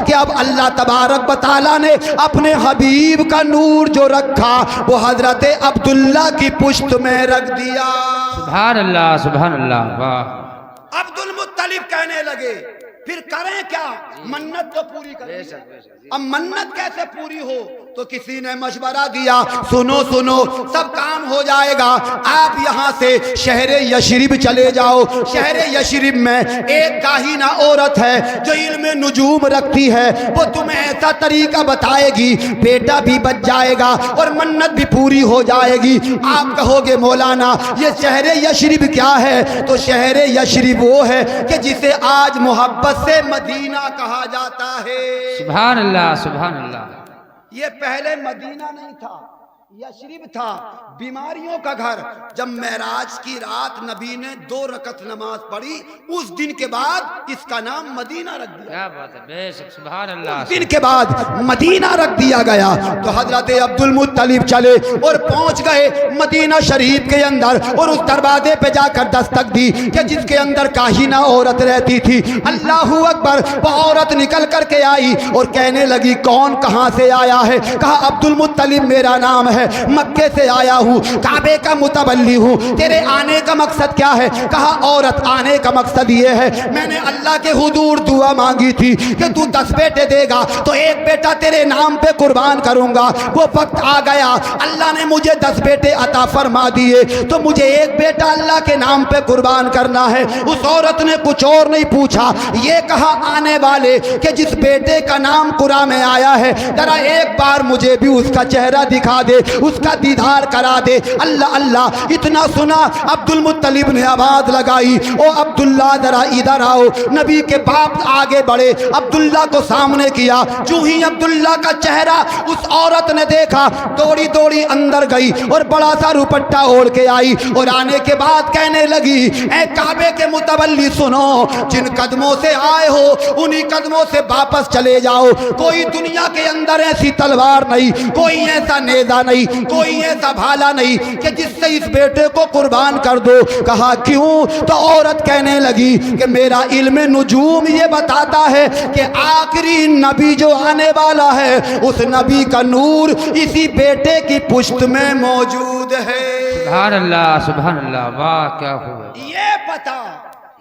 کہ اب اللہ تبارک و تعالیٰ نے اپنے حبیب کا نور جو رکھا وہ حضرت عبداللہ کی پشت میں رکھ دیا۔ سبحان اللہ سبحان اللہ، واہ۔ عبد المطلب کہنے لگے پھر کریں کیا؟ منت تو پوری کریں۔ اب منت کیسے پوری ہو؟ تو کسی نے مشورہ دیا سنو سنو سب کام ہو جائے گا، آپ یہاں سے شہر یشرب چلے جاؤ۔ شہر یشرب میں ایک کاہنہ عورت ہے جو علم نجوم رکھتی ہے، وہ تمہیں ایسا طریقہ بتائے گی بیٹا بھی بچ جائے گا اور منت بھی پوری ہو جائے گی۔ آپ کہو گے مولانا یہ شہر یشرب کیا ہے؟ تو شہر یشرب وہ ہے کہ جسے آج محبت سے مدینہ کہا جاتا ہے۔ سبحان اللہ سبحان اللہ۔ یہ پہلے مدینہ نہیں تھا، یشرب تھا، بیماریوں کا گھر۔ جب معراج کی رات نبی نے 2 رکعت نماز پڑھی اس دن کے بعد اس کا نام مدینہ رکھ دیا۔ کیا بات ہے، بے شک سبحان اللہ۔ دن کے بعد مدینہ رکھ دیا گیا۔ تو حضرت عبد المطلب چلے اور پہنچ گئے مدینہ شریف کے اندر اور اس دروازے پہ جا کر دستک دی کہ جس کے اندر کاہنہ عورت رہتی تھی۔ اللہ اکبر، وہ عورت نکل کر کے آئی اور کہنے لگی کون کہاں سے آیا ہے؟ کہا عبد المطلب میرا نام ہے۔ ہے مکے سے آیا ہوں, کعبے کا متولی ہوں, تیرے آنے کا مقصد کیا ہے؟ کہا عورت آنے کا مقصد یہ ہے میں نے اللہ کے حضور دعا مانگی تھی کہ تو 10 بیٹے دے گا تو ایک بیٹا تیرے نام پہ قربان کروں گا. وہ وقت آ گیا, اللہ نے مجھے 10 بیٹے عطا فرما دیے تو مجھے ایک بیٹا اللہ کے نام پہ قربان کرنا ہے. اس عورت نے کچھ اور نہیں پوچھا, یہ کہا آنے والے کہ جس بیٹے کا نام قرآن میں آیا ہے ذرا ایک بار مجھے بھی اس کا چہرہ دکھا دے, اس کا دیدار کرا دے. اللہ اللہ, اتنا سنا عبد المطلب نے آواز لگائی, او عبداللہ ذرا ادھر آؤ. نبی کے باپ آگے بڑھے, عبداللہ کو سامنے کیا. جو ہی عبداللہ کا چہرہ اس عورت نے دیکھا دوڑی دوڑی اندر گئی اور بڑا سا روپٹا اوڑھ کے آئی اور آنے کے بعد کہنے لگی اے کعبے کے متولی سنو, جن قدموں سے آئے ہو انہی قدموں سے واپس چلے جاؤ. کوئی دنیا کے اندر ایسی تلوار نہیں, کوئی ایسا نیزہ نہیں, کوئی ایسا بھالا نہیں کہ جس سے اس بیٹے کو قربان کر دو. کہا کیوں؟ تو عورت کہنے لگی کہ میرا علم نجوم یہ بتاتا ہے کہ آخری نبی جو آنے والا ہے اس نبی کا نور اسی بیٹے کی پشت میں موجود ہے. سبحان اللہ سبحان اللہ, واہ کیا ہوا. یہ پتا,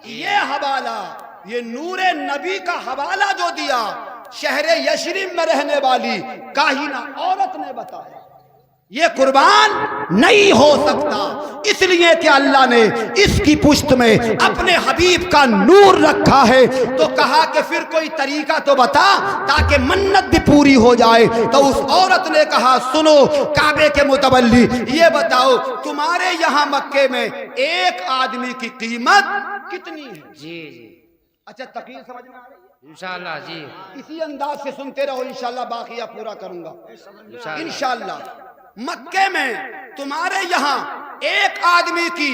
یہ حوالہ, یہ نور نبی کا حوالہ جو دیا شہر یشرب میں رہنے والی کاہنہ عورت نے بتایا. یہ قربان نہیں ہو سکتا اس لیے کہ اللہ نے اس کی پشت میں اپنے حبیب کا نور رکھا ہے. تو کہا کہ پھر کوئی طریقہ تو بتا تاکہ منت بھی پوری ہو جائے. تو اس عورت نے کہا سنو کعبے کے متولی, یہ بتاؤ تمہارے یہاں مکے میں ایک آدمی کی قیمت کتنی ہے؟ جی جی اچھا تقریر سمجھ میں آ رہی ہے؟ انشاءاللہ جی اسی انداز سے سنتے رہو, انشاءاللہ باقیہ پورا کروں گا انشاءاللہ. انشاءاللہ. مکے میں تمہارے یہاں ایک آدمی کی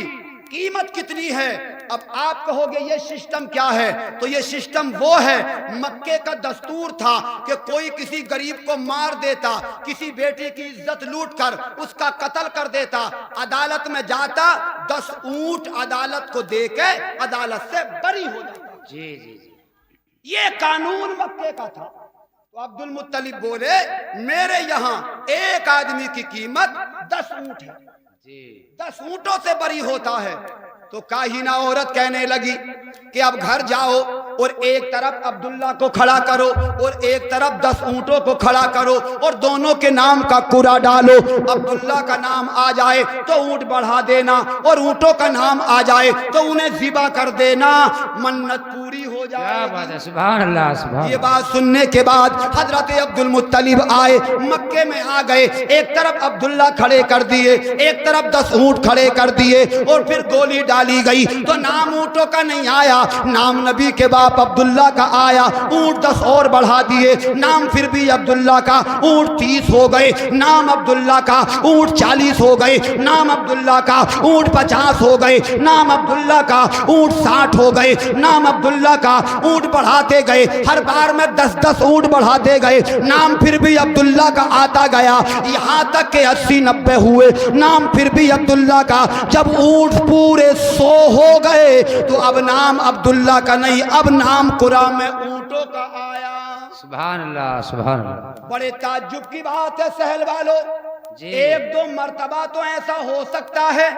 قیمت کتنی ہے؟ اب آپ کہو گے یہ سسٹم کیا ہے؟ تو یہ سسٹم وہ ہے, مکے کا دستور تھا کہ کوئی کسی غریب کو مار دیتا, کسی بیٹی کی عزت لوٹ کر اس کا قتل کر دیتا, عدالت میں جاتا 10 اونٹ عدالت کو دے کے عدالت سے بری ہو جاتا. جی جی جی یہ قانون مکے کا تھا. تو عبد المطلب بولے میرے یہاں ایک آدمی کی قیمت 10 اونٹ ہے, جی 10 اونٹوں سے بری ہوتا ہے. تو کاہنہ عورت کہنے لگی کہ اب گھر جاؤ اور ایک طرف عبداللہ کو کھڑا کرو اور ایک طرف 10 اونٹوں کو کھڑا کرو اور دونوں کے نام کا قرعہ ڈالو. عبداللہ کا نام آ جائے تو اونٹ بڑھا دینا اور اونٹوں کا نام آ جائے تو انہیں ذبح کر دینا, منت پوری ہو جائے. کیا بات ہے, سبحان اللہ سبحان یہ اللہ. بات سننے کے بعد حضرت عبد المطلب آئے, مکے میں آ گئے, ایک طرف عبداللہ کھڑے کر دیے, ایک طرف 10 اونٹ کھڑے کر دیے اور پھر گولی ڈالی گئی. تو نام اونٹوں کا نہیں آیا, نام نبی کے باپ عبداللہ کا آیا. اونٹ 10 اور بڑھا دیے, نام پھر بھی عبداللہ کا, اونٹ 30 ہو گئے, نام عبداللہ کا, اونٹ 40 ہو گئے, نام عبداللہ کا, اونٹ 50 ہو گئے, نام عبداللہ کا, اونٹ 60 ہو گئے, نام عبداللہ کا, اونٹ بڑھاتے گئے. ہر بار میں 10 اونٹ بڑھاتے گئے, نام پھر بھی عبداللہ کا آتا گیا, یہاں تک کہ 80-90 ہوئے, نام پھر بھی عبداللہ کا. جب اونٹ پورے 100 ہو گئے تو اب نام عبداللہ کا نہیں, اب نام قرآن میں اونٹوں کا آیا. سبحان اللہ سبحان اللہ. بڑے تعجب کی بات ہے سہل والو, جی. 1-2 مرتبہ تو ایسا ہو سکتا ہے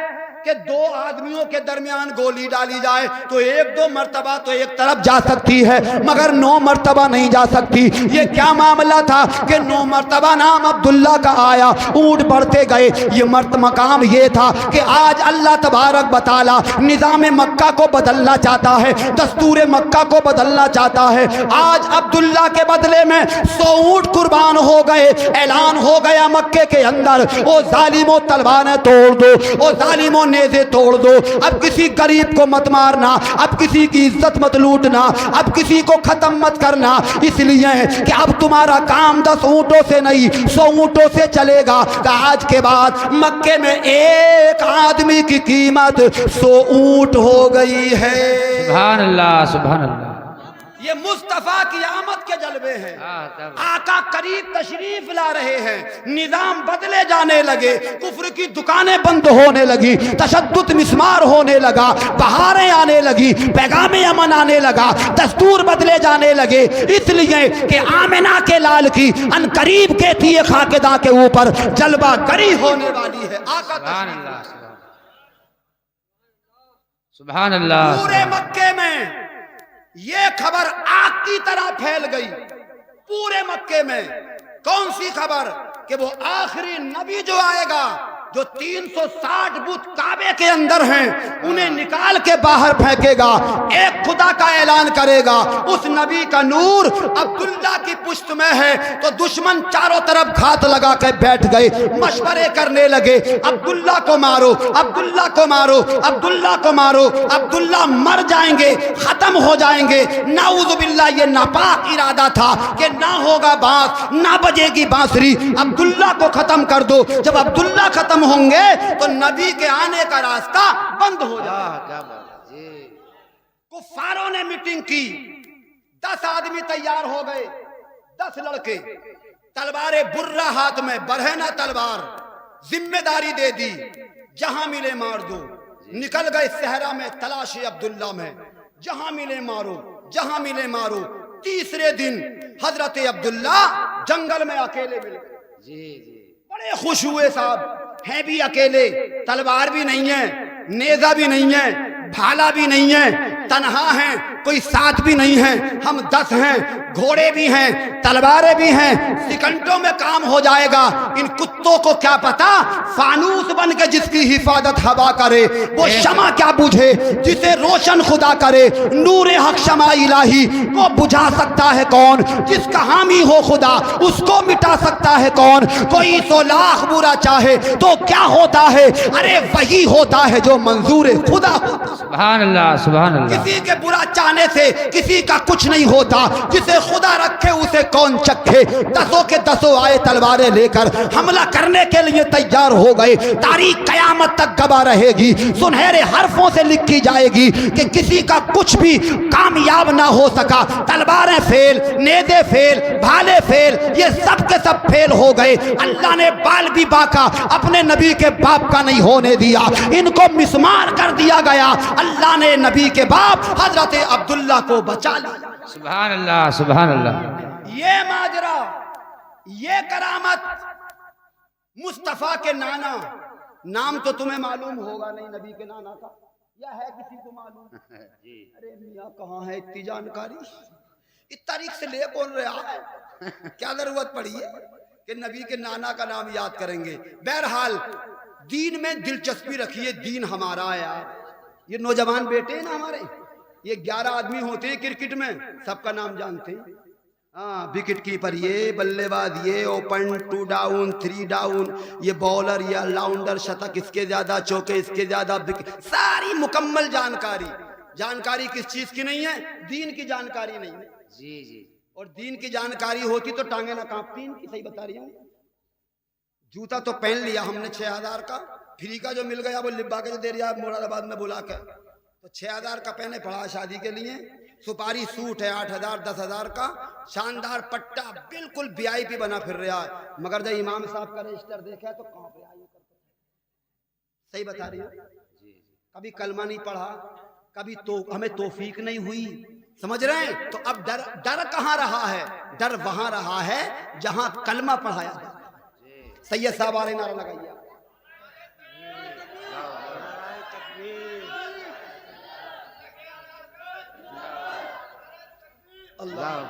کہ 2 آدمیوں کے درمیان گولی ڈالی جائے تو 1-2 مرتبہ تو ایک طرف جا سکتی ہے, مگر 9 مرتبہ نہیں جا سکتی. یہ کیا معاملہ تھا کہ 9 مرتبہ نام عبداللہ کا آیا, اونٹ بڑھتے گئے. یہ مقام یہ تھا کہ آج اللہ تبارک و تعالی نظام مکہ کو بدلنا چاہتا ہے, دستور مکہ کو بدلنا چاہتا ہے. آج عبداللہ کے بدلے میں 100 اونٹ قربان ہو گئے. اعلان ہو گیا مکے کے اندر, او ظالموں تلواریں توڑ دو, او ظالموں نیزے توڑ دو, اب کسی غریب کو مت مارنا, اب کسی کی عزت مت لوٹنا, اب کسی کو ختم مت کرنا, اس لیے کہ اب تمہارا کام 10 اونٹوں سے نہیں 100 اونٹوں سے چلے گا. کہ آج کے بعد مکے میں ایک آدمی کی قیمت 100 اونٹ ہو گئی ہے. سبحان اللہ سبحان اللہ. یہ مصطفیٰ کی آمد کے جلوے ہیں. کیا بات. آقا قریب تشریف لا رہے ہیں. نظام بدلے جانے لگے. کفر کی دکانیں بند ہونے لگی. تشدد مسمار ہونے لگا. بہاریں آنے لگی. پیغام امن آنے لگا. دستور بدلے جانے لگے. اس لیے کہ آمنہ کے لال کی ان قریب کے تیے خاکدہ کے اوپر جلوہ گری ہونے والی ہے. آقا سبحان تشریف اللہ. سبحان اللہ. پورے مکے میں یہ خبر آگ کی طرح پھیل گئی. پورے مکے میں کون سی خبر؟ کہ وہ آخری نبی جو آئے گا، جو 360 بت کعبے کے اندر ہیں، انہیں نکال کے باہر پھینکے گا. ایک خدا کا اعلان کرے گا. اس نبی کا نور عبداللہ کی پشت میں ہے. تو دشمن چاروں طرف گھات لگا کے بیٹھ گئے. مشورے کرنے لگے، عبداللہ کو مارو، عبداللہ کو مارو، عبداللہ کو مارو. عبداللہ مر جائیں گے، ختم ہو جائیں گے. نعوذ باللہ یہ ناپاک ارادہ تھا کہ نہ ہوگا بانس، نہ بجے گی بانسری. عبداللہ کو ختم کر دو. جب عبداللہ ختم ہوں گے تو نبی کے آنے کا راستہ بند ہو جائے. کیا بات. جی. کفاروں نے میٹنگ کی. 10 آدمی تیار ہو گئے، 10 لڑکے، تلواریں برہ ہاتھ میں، برہنہ تلوار. ذمہ داری دے دی، جہاں ملے مار دو. نکل گئے صحرا میں تلاش عبداللہ میں. جہاں ملے مارو، جہاں ملے مارو. تیسرے دن حضرت عبداللہ جنگل میں اکیلے مل گئے. جی جی. بڑے خوش ہوئے. صاحب ہیں بھی اکیلے، تلوار بھی نہیں ہے، نیزہ بھی نہیں ہے، بھالا بھی نہیں ہے، تنہا ہیں، کوئی ساتھ بھی نہیں ہے. ہم 10 ہیں، گھوڑے بھی ہیں، تلواریں بھی ہیں. سیکنڈوں میں کام ہو جائے گا. ان کتوں کو کیا پتا فانوس بن کے جس کی حفاظت ہوا کرے وہ شمع کیا بجھے جسے روشن خدا کرے. نور حق شمع الہی وہ بجھا سکتا ہے کون؟ جس کا حامی ہو خدا اس کو مٹا سکتا ہے کون؟ کوئی 100 لاکھ برا چاہے تو کیا ہوتا ہے؟ ارے وہی ہوتا ہے جو منظور خدا ہوتا. سبحان اللہ. سبحان اللہ. کسی کے برا چاہنے سے کسی کا کچھ نہیں ہوتا. جسے خدا رکھے اسے کون چکھے. 10 کے 10 آئے تلواریں لے کر حملہ کرنے کے لیے تیار ہو گئے. تاریخ قیامت تک گواہ رہے گی، سنہرے حرفوں سے لکھی جائے گی کہ کسی کا کچھ بھی کامیاب نہ ہو سکا. تلواریں فیل، نیزے فیل، بھالے فیل، یہ سب کے سب فیل ہو گئے. اللہ نے بال بھی باقا اپنے نبی کے باپ کا نہیں ہونے دیا. ان کو مسمار کر دیا گیا. اللہ نے نبی کے باپ حضرت عبداللہ کو بچا لیا. سبحان اللہ. سبحان اللہ. یہ ماجرا، یہ کرامت مصطفیٰ کے نانا. نام تو تمہیں معلوم ہوگا نہیں نبی کے نانا کا، یا ہے کسی کو معلوم؟ ارے میاں کہاں ہے اتنی جانکاری؟ اس تاریخ سے لے کون رہا ہے؟ کیا ضرورت پڑی ہے کہ نبی کے نانا کا نام یاد کریں گے؟ بہرحال دین میں دلچسپی رکھیے. دین ہمارا ہے یار. یہ نوجوان بیٹے ہیں نا ہمارے، یہ 11 آدمی ہوتے ہیں کرکٹ میں، سب کا نام جانتے ہیں. ہاں، وکٹ کیپر یہ، بلے باز یہ، اوپن 2 ڈاؤن 3 ڈاؤن، یہ بولر یا راؤنڈر، شتک اس کے زیادہ، چوکے اس کے زیادہ، ساری مکمل جانکاری. جانکاری کس چیز کی نہیں ہے؟ دین کی جانکاری نہیں ہے. جی جی. اور دین کی جانکاری ہوتی تو ٹانگیں نہ کانپتی. ان کی صحیح بتا رہی ہوں. جوتا تو پہن لیا ہم نے 6000 کا، فری کا جو مل گیا وہ لبا کے جو دے رہا مراد آباد میں بلا کے، تو 6000 کا پہنے پڑا شادی کے لیے. سپاری سوٹ ہے 8000 10,000 کا، شاندار پٹا، بالکل VIP بنا پھر رہا ہے. مگر جب امام صاحب کا رجسٹر دیکھا تو کہاں پہ آئی؟ صحیح بتا رہی ہے. کبھی کلمہ نہیں پڑھا، کبھی تو ہمیں توفیق نہیں ہوئی. سمجھ رہے ہیں؟ تو اب ڈر کہاں رہا ہے؟ ڈر وہاں رہا ہے جہاں کلمہ پڑھایا جاتا ہے. سید صاحب آرے نعرہ لگائیے. اللہ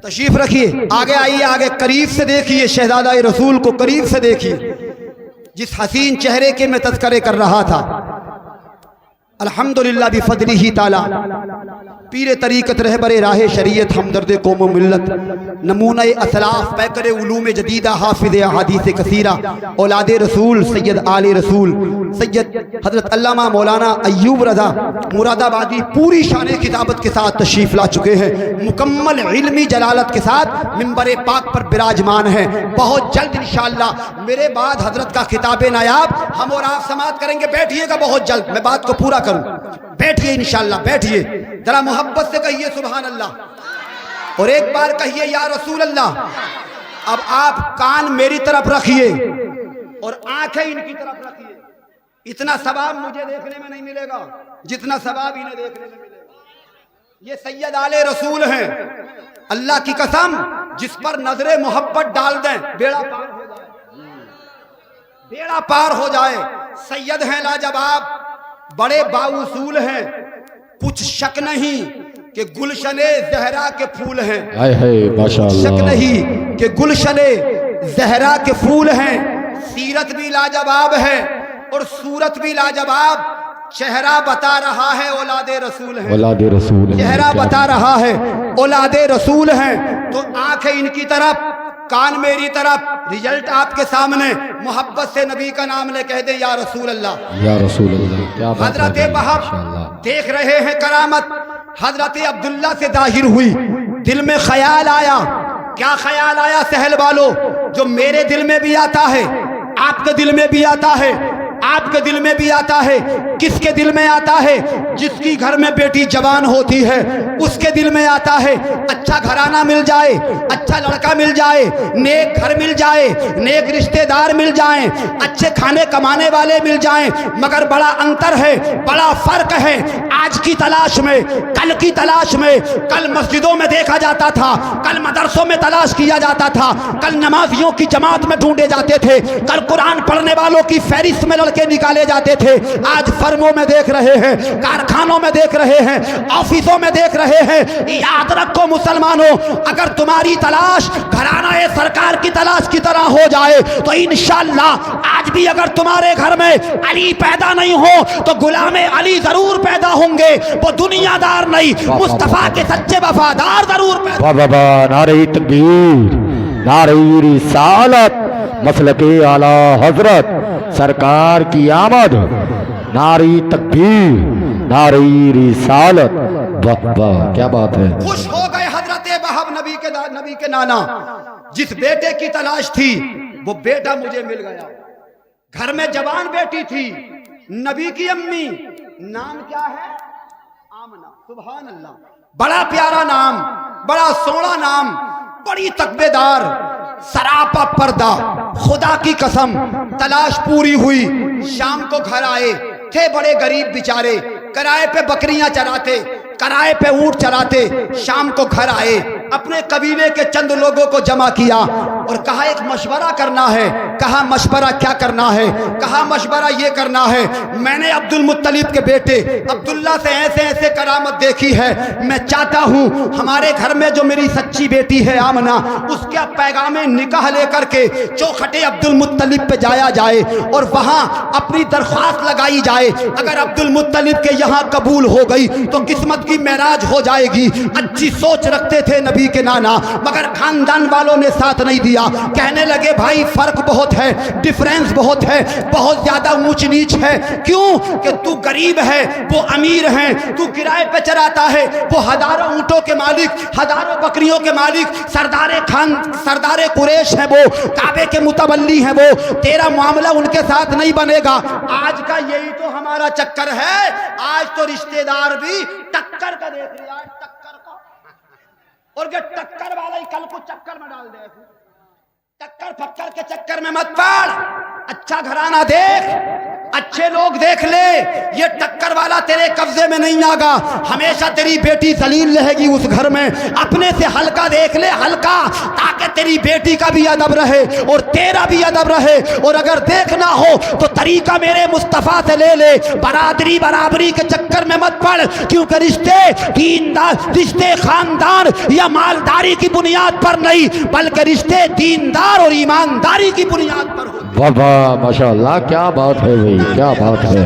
تشریف رکھیے. آگے آئیے، آگے قریب سے دیکھیے. شہزادہ رسول کو قریب سے دیکھیے، جس حسین چہرے کے میں تذکرے کر رہا تھا. الحمدللہ بفضلہ تعالی پیر طریقت رہبر راہ شریعت ہمدرد قوم و ملت نمونہ اسلاف پیکر علوم جدیدہ حافظ احادیث کثیرہ اولاد رسول سید آل رسول سید حضرت علامہ مولانا ایوب رضا مراد آبادی پوری شان کتابت کے ساتھ تشریف لا چکے ہیں، مکمل علمی جلالت کے ساتھ منبر پاک پر براجمان ہیں۔ بہت جلد انشاءاللہ میرے بعد حضرت کا خطاب نایاب ہم اور آپ سماعت کریں گے۔ بیٹھیے گا بہت جلد، میں بات کو پورا کروں، بیٹھیے انشاءاللہ، بیٹھیے، ذرا محبت سے کہیے سبحان اللہ، اور ایک بار کہیے یا رسول اللہ۔ اب آپ کان میری طرف رکھیے اور آنکھیں ان کی طرف رکھیے۔ اتنا ثواب مجھے دیکھنے میں نہیں ملے گا جتنا ثواب انہیں دیکھنے میں ملے گا۔ یہ سید آل رسول ہیں، اللہ کی قسم جس پر نظر محبت ڈال دیں بیڑا پار ہو جائے، بیڑا پار ہو جائے۔ سید ہیں لاجواب، بڑے باوصول ہیں، کچھ شک نہیں کہ گلشن زہرا کے پھول ہیں، شک نہیں کہ گلشن زہرا کے پھول ہیں۔ سیرت بھی لاجواب ہے اور صورت بھی لاجواب، چہرہ بتا رہا ہے اولاد رسول ہیں، اولاد رسول ہیں، چہرہ بتا رہا ہے اولاد رسول ہیں۔ تو آنکھیں ان کی طرف، کان میری طرف، رزلٹ آپ کے سامنے۔ محبت سے نبی کا نام لے کہہ دیں یا رسول اللہ، یا رسول اللہ۔ کیا بات حضرت ہے، وہب ماشاءاللہ۔ دیکھ رہے ہیں کرامت حضرت عبداللہ سے ظاہر ہوئی، دل میں خیال آیا۔ کیا خیال آیا سہل والو؟ جو میرے دل میں بھی آتا ہے، آپ کے دل میں بھی آتا ہے، آپ کے دل میں بھی آتا ہے۔ کس کے دل میں آتا ہے؟ جس کی گھر میں بیٹی جوان ہوتی ہے اس کے دل میں آتا ہے اچھا گھرانہ مل جائے، اچھا لڑکا مل جائے، نیک گھر مل جائے، نیک رشتہ دار مل جائیں، اچھے کھانے کمانے والے مل جائیں۔ مگر بڑا انتر ہے، بڑا فرق ہے۔ آج کی تلاش میں، کل کی تلاش میں، کل مسجدوں میں دیکھا جاتا تھا، کل مدرسوں میں تلاش کیا جاتا تھا، کل نمازیوں کی جماعت میں ڈھونڈے جاتے تھے، کل قرآن پڑھنے والوں کی فہرست میں لڑکے نکالے جاتے تھے۔ آج فرموں میں دیکھ رہے ہیں، کارخانوں میں دیکھ رہے ہیں، آفیسوں میں دیکھ رہے ہیں۔ یاد رکھو مسلمانوں، اگر تمہاری تلاش گھرانہ سرکار کی تلاش کی طرح ہو جائے تو انشاءاللہ آج بھی اگر تمہارے گھر میں علی پیدا نہیں ہو تو غلام علی ضرور پیدا ہوں گے۔ وہ دنیا دار نہیں، مصطفیٰ کے سچے وفادار ضرور پیدا۔ بابا نعرہ تکبیر، نعرہ رسالت، مسلک اعلی حضرت سرکار کی آمد، نعرہ تکبیر، نعرہ رسالت۔ واہ کیا بات ہے۔ خوش ہو گئے حضرت وہب، نبی کے نانا۔ جس بیٹے کی تلاش تھی وہ بیٹا مجھے مل گیا۔ گھر میں جوان بیٹی تھی، نبی کی امی، نام کیا ہے؟ آمنہ۔ سبحان اللہ، بڑا پیارا نام، بڑا سونا نام، بڑی تقوی دار، سراپا پردہ۔ خدا کی قسم تلاش پوری ہوئی، شام کو گھر آئے تھے، بڑے غریب بیچارے، کرائے پہ بکریاں چراتے، کرائے پہ اونٹ چراتے۔ شام کو گھر آئے، اپنے قبیلے کے چند لوگوں کو جمع کیا اور کہا ایک مشورہ کرنا ہے۔ کہا مشورہ کیا کرنا ہے؟ کہا مشورہ یہ کرنا ہے، میں نے عبد المطلب کے بیٹے عبداللہ سے ایسے ایسے کرامت دیکھی ہے، میں چاہتا ہوں ہمارے گھر میں جو میری سچی بیٹی ہے آمنہ، اس کا پیغام نکاح لے کر کے چوکھٹے عبد المطلب پہ جایا جائے اور وہاں اپنی درخواست لگائی جائے۔ اگر عبد المطلب کے یہاں قبول ہو گئی تو قسمت کی معراج ہو جائے گی۔ اچھی سوچ رکھتے تھے نبی کے نانا، مگر خاندان والوں نے ساتھ نہیں دیا۔ کہنے لگے بھائی فرق بہت ہے، ڈیفرنس بہت ہے، بہت زیادہ اونچ نیچ ہے۔ کیوں کہ تو غریب ہے، وہ امیر ہیں، تو کرائے پہ چراتا ہے، وہ ہزاروں اونٹوں کے مالک، ہزاروں بکریوں کے مالک، سردار قریش ہیں، وہ کعبے کے متولی ہیں، وہ تیرا معاملہ ان کے ساتھ نہیں بنے گا۔ آج کا یہی تو ہمارا چکر ہے، آج تو رشتہ دار بھی ٹکر کا دیکھ لیا، ٹکر کا، اور کہ ٹکر والا ہی کل کو چکر میں ڈال دے۔ ٹکر پکر کے چکر میں مت پڑ، اچھا گھرانہ دیکھ، اچھے لوگ دیکھ لے، یہ ٹکر والا تیرے قبضے میں نہیں آگا۔ ہمیشہ تیری بیٹی ذلیل رہے گی اس گھر میں۔ اپنے سے ہلکا دیکھ لے، ہلکا، تاکہ تیری بیٹی کا بھی ادب رہے اور تیرا بھی ادب رہے۔ اور اگر دیکھنا ہو تو طریقہ میرے مصطفیٰ سے لے لے، برادری برابری کے چکر میں مت پڑ، کیونکہ رشتے خاندان یا مالداری کی بنیاد پر نہیں، بلکہ رشتے دیندار اور ایمانداری کی بنیاد پر ہوتے ہیں۔ واہ واہ ماشاءاللہ، کیا بات ہے بھائی، کیا بات ہے۔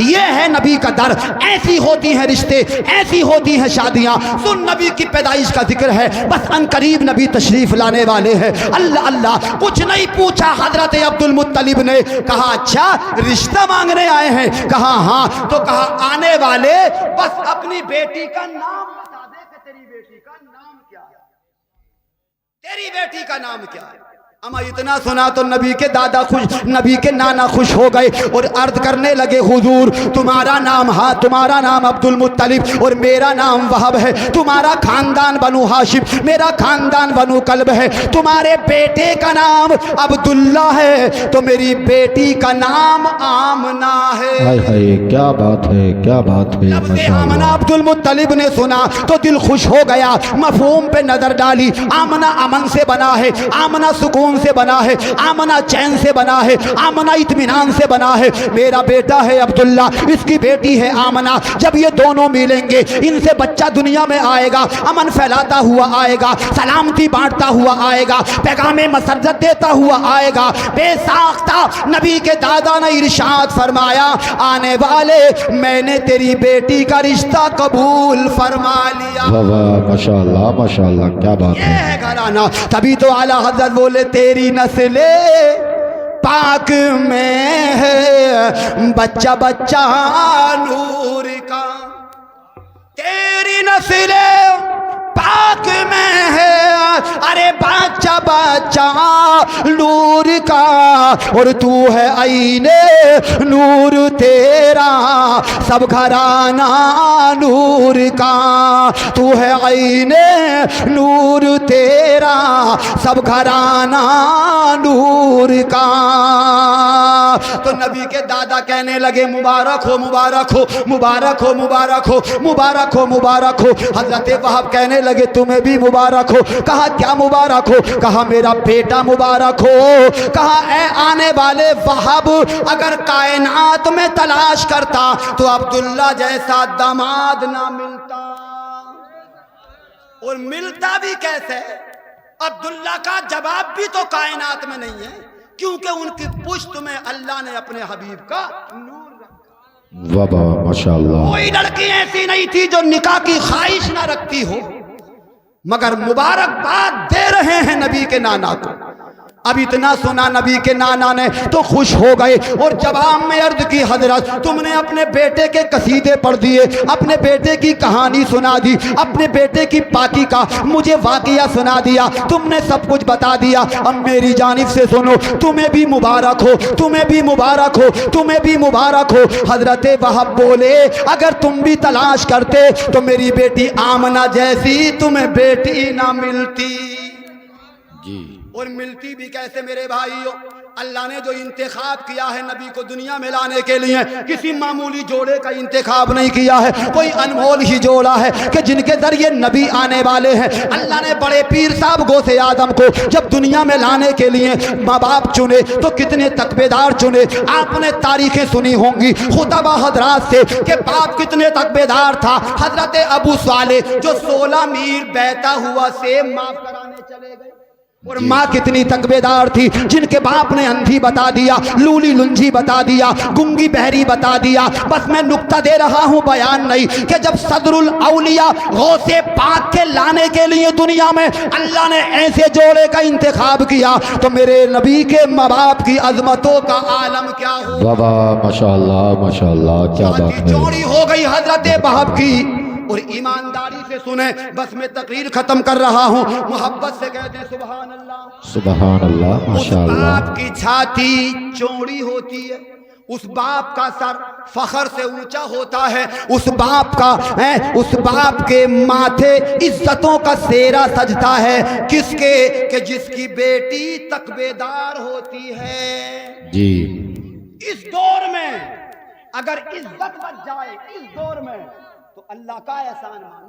یہ ہے نبی کا در. ایسی ہوتی ہیں رشتے، ایسی ہوتی ہیں شادیاں. سن نبی کی پیدائش کا ذکر ہے، بس ان قریب نبی تشریف لانے والے ہیں. اللہ اللہ، کچھ نہیں پوچھا حضرت عبد المطلب نے. کہا اچھا رشتہ مانگنے آئے ہیں؟ کہا ہاں. تو کہا آنے والے بس اپنی بیٹی کا نام بتا دے کہ تیری بیٹی کا نام کیا ہے، تیری بیٹی کا نام کیا ہے. اما اتنا سنا تو نبی کے دادا خوش، نبی کے نانا خوش ہو گئے اور عرض کرنے لگے حضور تمہارا نام، ہاں تمہارا نام عبد المطلب اور میرا نام وہب ہے، تمہارا خاندان بنو ہاشم، میرا خاندان بنو کلب ہے، تمہارے بیٹے کا نام عبداللہ ہے تو میری بیٹی کا نام آمنہ ہے. ہائے ہائے کیا بات ہے، کیا بات ہے، جب سے ماشاء آمنہ اللہ. عبد المطلب نے سنا تو دل خوش ہو گیا. مفہوم پہ نظر ڈالی، آمنہ امن سے بنا ہے، آمنہ سکون سے بنا ہے، آمنہ چین سے بنا ہے، آمنہ اطمینان سے بنا ہے. میرا بیٹا ہے عبداللہ، اس کی بیٹی ہے آمنہ. جب یہ دونوں ملیں گے ان سے بچہ دنیا میں آئے گا، امن پھیلاتا ہوا آئے گا، سلامتی بانٹتا ہوا آئے گا، پیغام مسرت دیتا ہوا آئے گا. بے ساختہ نبی کے دادا نے ارشاد فرمایا آنے والے میں نے تیری بیٹی کا رشتہ قبول فرما لیا. واہ واہ ماشاء اللہ ماشاء اللہ کیا بات یہ ہے. ہے گھرانہ. تبھی تو اعلیٰ حضرت بولے تیری نسل پاک میں ہے بچہ بچہ نور کا، تیری نسل پاک میں ہے ارے بچہ بچہ نور کا، اور تو ہے عین نور تیرا سب گھرانہ نور کا، تو ہے عین نور تیرا سب گھرانہ نور کا. تو نبی کے دادا کہنے لگے مبارک ہو مبارک ہو مبارک ہو مبارک ہو مبارک ہو مبارک ہو. حضرت وہب کہنے لگے تمہیں بھی مبارک ہو. کہا کیا مبارک ہو؟ کہا میرا بیٹا مبارک ہو. کہا اے آنے والے وہب اگر کائنات میں تلاش کرتا تو عبداللہ جیسا داماد نہ ملتا، اور ملتا بھی کیسے؟ عبداللہ کا جواب بھی تو کائنات میں نہیں ہے، کیونکہ ان کی پشت میں اللہ نے اپنے حبیب کا نور رکھا. واہ واہ ماشاء اللہ. کوئی لڑکی ایسی نہیں تھی جو نکاح کی خواہش نہ رکھتی ہو، مگر مبارکباد دے رہے ہیں نبی کے نانا کو. اب اتنا سنا نبی کے نانا نے تو خوش ہو گئے اور جواب میں عرض کی حضرت تم نے اپنے بیٹے کے قصیدے پڑھ دیے، اپنے بیٹے کی کہانی سنا دی، اپنے بیٹے کی پاکی کا مجھے واقعہ سنا دیا، تم نے سب کچھ بتا دیا. اب میری جانب سے سنو تمہیں بھی مبارک ہو، تمہیں بھی مبارک ہو، تمہیں بھی مبارک ہو. حضرت وہب بولے اگر تم بھی تلاش کرتے تو میری بیٹی آمنہ جیسی تمہیں بیٹی نہ ملتی. جی اور ملتی بھی کیسے میرے بھائیو؟ اللہ نے جو انتخاب کیا ہے نبی کو دنیا میں لانے کے لیے کسی معمولی جوڑے کا انتخاب نہیں کیا ہے، کوئی انمول ہی جوڑا ہے کہ جن کے ذریعے نبی آنے والے ہیں. اللہ نے بڑے پیر صاحب غوث اعظم کو جب دنیا میں لانے کے لیے ماں باپ چنے تو کتنے تقوی دار چنے. آپ نے تاریخیں سنی ہوں گی خطبہ حضرات سے کہ باپ کتنے تقوی دار تھا. حضرت ابو صالح جو 16 میل بہتا ہوا سے معاف کرانے چلے گئے، اور ماں کتنی تقوی دار تھی جن کے باپ نے اندھی بتا دیا، لولی لنجھی بتا دیا، گنگی بہری بتا دیا. بس میں نکتہ دے رہا ہوں بیان نہیں کہ جب صدر الاولیاء غوث پاک کے لانے کے لیے دنیا میں اللہ نے ایسے جوڑے کا انتخاب کیا تو میرے نبی کے ماں باپ کی عظمتوں کا عالم کیا ہو. واہ واہ ماشاء اللہ ماشاء اللہ کیا بات ہے. چوری ہو گئی حضرت وہب کی. اور ایمانداری سے سنیں، بس میں تقریر ختم کر رہا ہوں، محبت سے کہتے ہیں سبحان اللہ. سبحان اللہ اس ماشاء اللہ. باپ کی چھاتی چوڑی ہوتی ہے، اس باپ کا سر فخر سے اونچا ہوتا ہے، اس باپ کے ماتھے عزتوں کا سیرا سجتا ہے. کس کے؟ کہ جس کی بیٹی تقوی دار ہوتی ہے. جی اس دور میں اگر عزت بچ جائے اس دور میں تو اللہ کا احسان ماننا.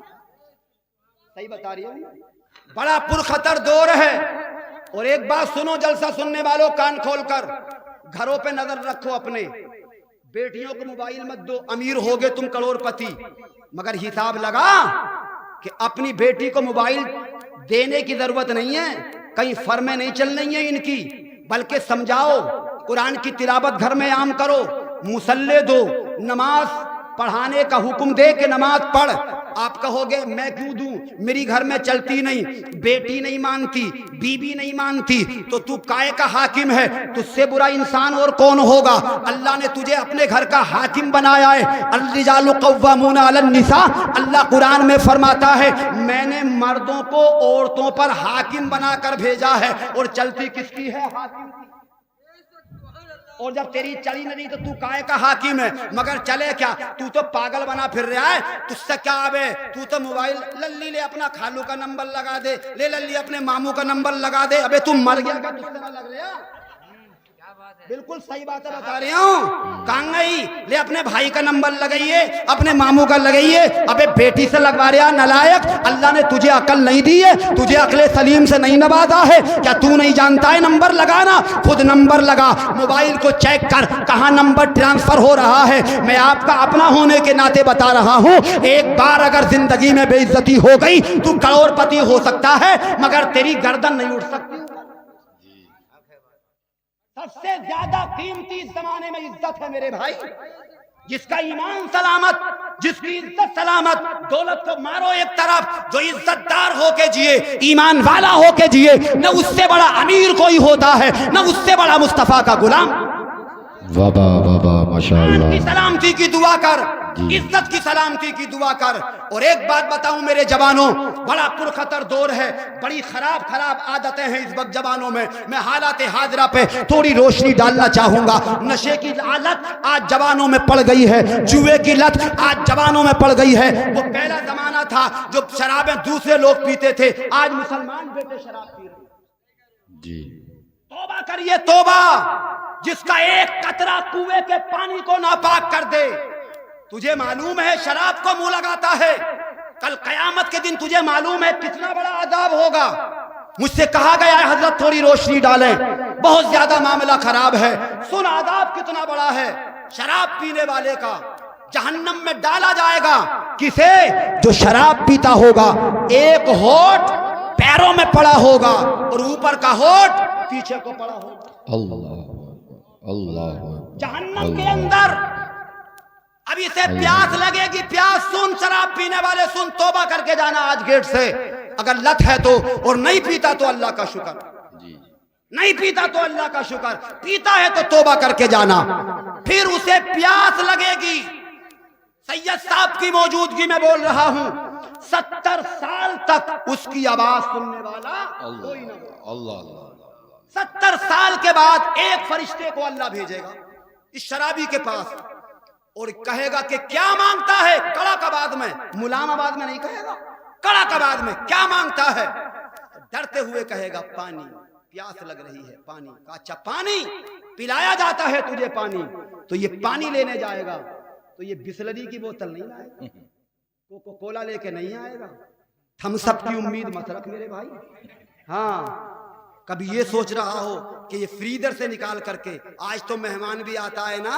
صحیح بتا رہی ہوں؟ بڑا پرخطر دور ہے. اور ایک بات سنو جلسہ سننے والوں کان کھول کر، گھروں پہ نظر رکھو اپنے، بیٹیوں کو موبائل مت دو. امیر ہوگے تم کروڑ پتی، مگر حساب لگا کہ اپنی بیٹی کو موبائل دینے کی ضرورت نہیں ہے، کہیں فرمیں نہیں چل رہی ہیں ان کی، بلکہ سمجھاؤ، قرآن کی تلاوت گھر میں عام کرو، مسلے دو، نماز پڑھانے کا حکم دے کہ نماز پڑھ، آپ کہو گے میں کیوں دوں، میری گھر میں چلتی نہیں، بیٹی نہیں مانتی، بیوی نہیں مانتی، تو تو کائے کا حاکم ہے، تجھ سے برا انسان اور کون ہوگا؟ اللہ نے تجھے اپنے گھر کا حاکم بنایا ہے۔ الرجال قوامون علی النساء، اللہ قرآن میں فرماتا ہے میں نے مردوں کو عورتوں پر حاکم بنا کر بھیجا ہے، اور چلتی کس کی ہے؟ حاکم کی۔ اور جب تیری چلی نہیں تو کائے کا حاکم ہے؟ مگر چلے کیا، تو پاگل بنا پھر رہا ہے، تجھ سے کیا آبے، تو موبائل للی لے اپنا خالو کا نمبر لگا دے، لے للی اپنے ماموں کا نمبر لگا دے، ابے تم مر گیا کیا؟ تجھ سے نہ لگ رہا؟ بالکل صحیح بات بتا رہی ہوں، کہاں گئی؟ لے اپنے بھائی کا نمبر لگائیے، اپنے ماموں کا لگائیے، ابے بیٹی سے لگوا رہا نالائق، اللہ نے تجھے عقل نہیں دی ہے، تجھے عقل سلیم سے نہیں نوازا ہے کیا؟ تو نہیں جانتا ہے نمبر لگانا؟ خود نمبر لگا، موبائل کو چیک کر کہاں نمبر ٹرانسفر ہو رہا ہے۔ میں آپ کا اپنا ہونے کے ناطے بتا رہا ہوں، ایک بار اگر زندگی میں بے عزتی ہو گئی تو کروڑ پتی ہو سکتا ہے مگر تیری گردن نہیں اٹھ سکتی۔ سب سے زیادہ قیمتی اس زمانے میں عزت ہے میرے بھائی، جس کا ایمان سلامت، جس کی عزت سلامت، دولت کو مارو ایک طرف، جو عزت دار ہو کے جیے، ایمان والا ہو کے جیے، نہ اس سے بڑا امیر کوئی ہوتا ہے، نہ اس سے بڑا مصطفیٰ کا غلام۔ وابا وابا ماشاءاللہ، کی سلامتی کی دعا کر، عزت کی سلامتی کی دعا کر۔ اور ایک بات بتاؤں میرے جوانوں، بڑا پرخطر دور ہے، بڑی خراب عادتیں ہیں اس وقت جوانوں میں۔ میں حالات حاضرہ پہ تھوڑی روشنی ڈالنا چاہوں گا۔ نشے کی عادت آج جوانوں میں پڑ گئی ہے، جوئے کی لت آج جوانوں میں پڑ گئی ہے۔ وہ پہلا زمانہ تھا جو شرابیں دوسرے لوگ پیتے تھے، آج مسلمان بیٹے شراب پی رہے ہیں۔ جی توبہ کریے، توبہ، جس کا ایک قطرہ کنویں کے پانی کو ناپاک کر دے۔ تجھے معلوم ہے شراب کو منہ لگاتا ہے، کل قیامت کے دن تجھے معلوم ہے کتنا بڑا عذاب ہوگا۔ مجھ سے کہا گیا ہے حضرت تھوڑی روشنی ڈالیں، بہت زیادہ معاملہ خراب ہے۔ سن عذاب کتنا بڑا ہے شراب پینے والے کا۔ جہنم میں ڈالا جائے گا کسے؟ جو شراب پیتا ہوگا، ایک ہونٹ پیروں میں پڑا ہوگا اور اوپر کا ہونٹ پیچھے کو پڑا ہوگا۔ اللہ اللہ، جہنم کے اندر اب اسے پیاس لگے گی، پیاس سن، شراب پینے والے سن، توبہ کر کے جانا آج گیٹ سے، اگر لت ہے تو، اور نہیں پیتا تو اللہ کا شکر، نہیں پیتا تو اللہ کا شکر، پیتا ہے تو توبہ کر کے جانا۔ پھر اسے پیاس لگے گی، سید صاحب کی موجودگی میں بول رہا ہوں، 70 سال تک اس کی آواز سننے والا کوئی نہ ہو۔ اللہ 70 سال کے بعد ایک فرشتے کو اللہ بھیجے گا اس شرابی کے پاس، اور کہے گا کہ کیا مانگتا ہے؟ کڑک آواز میں، ملام آواز میں نہیں کہے گا، کڑک آواز میں، کیا مانگتا ہے؟ ڈرتے ہوئے کہے گا پانی، پیاس لگ رہی ہے، پانی۔ اچھا پانی پلایا جاتا ہے تجھے پانی، تو یہ پانی لینے جائے گا تو یہ بسلری کی بوتل نہیں لائے گا، کوکو کولا لے کے نہیں آئے گا، تھمس اپ کی امید مت رکھ میرے بھائی۔ ہاں کبھی یہ سوچ رہا ہو کہ یہ فریزر سے نکال کر کے، آج تو مہمان بھی آتا ہے نا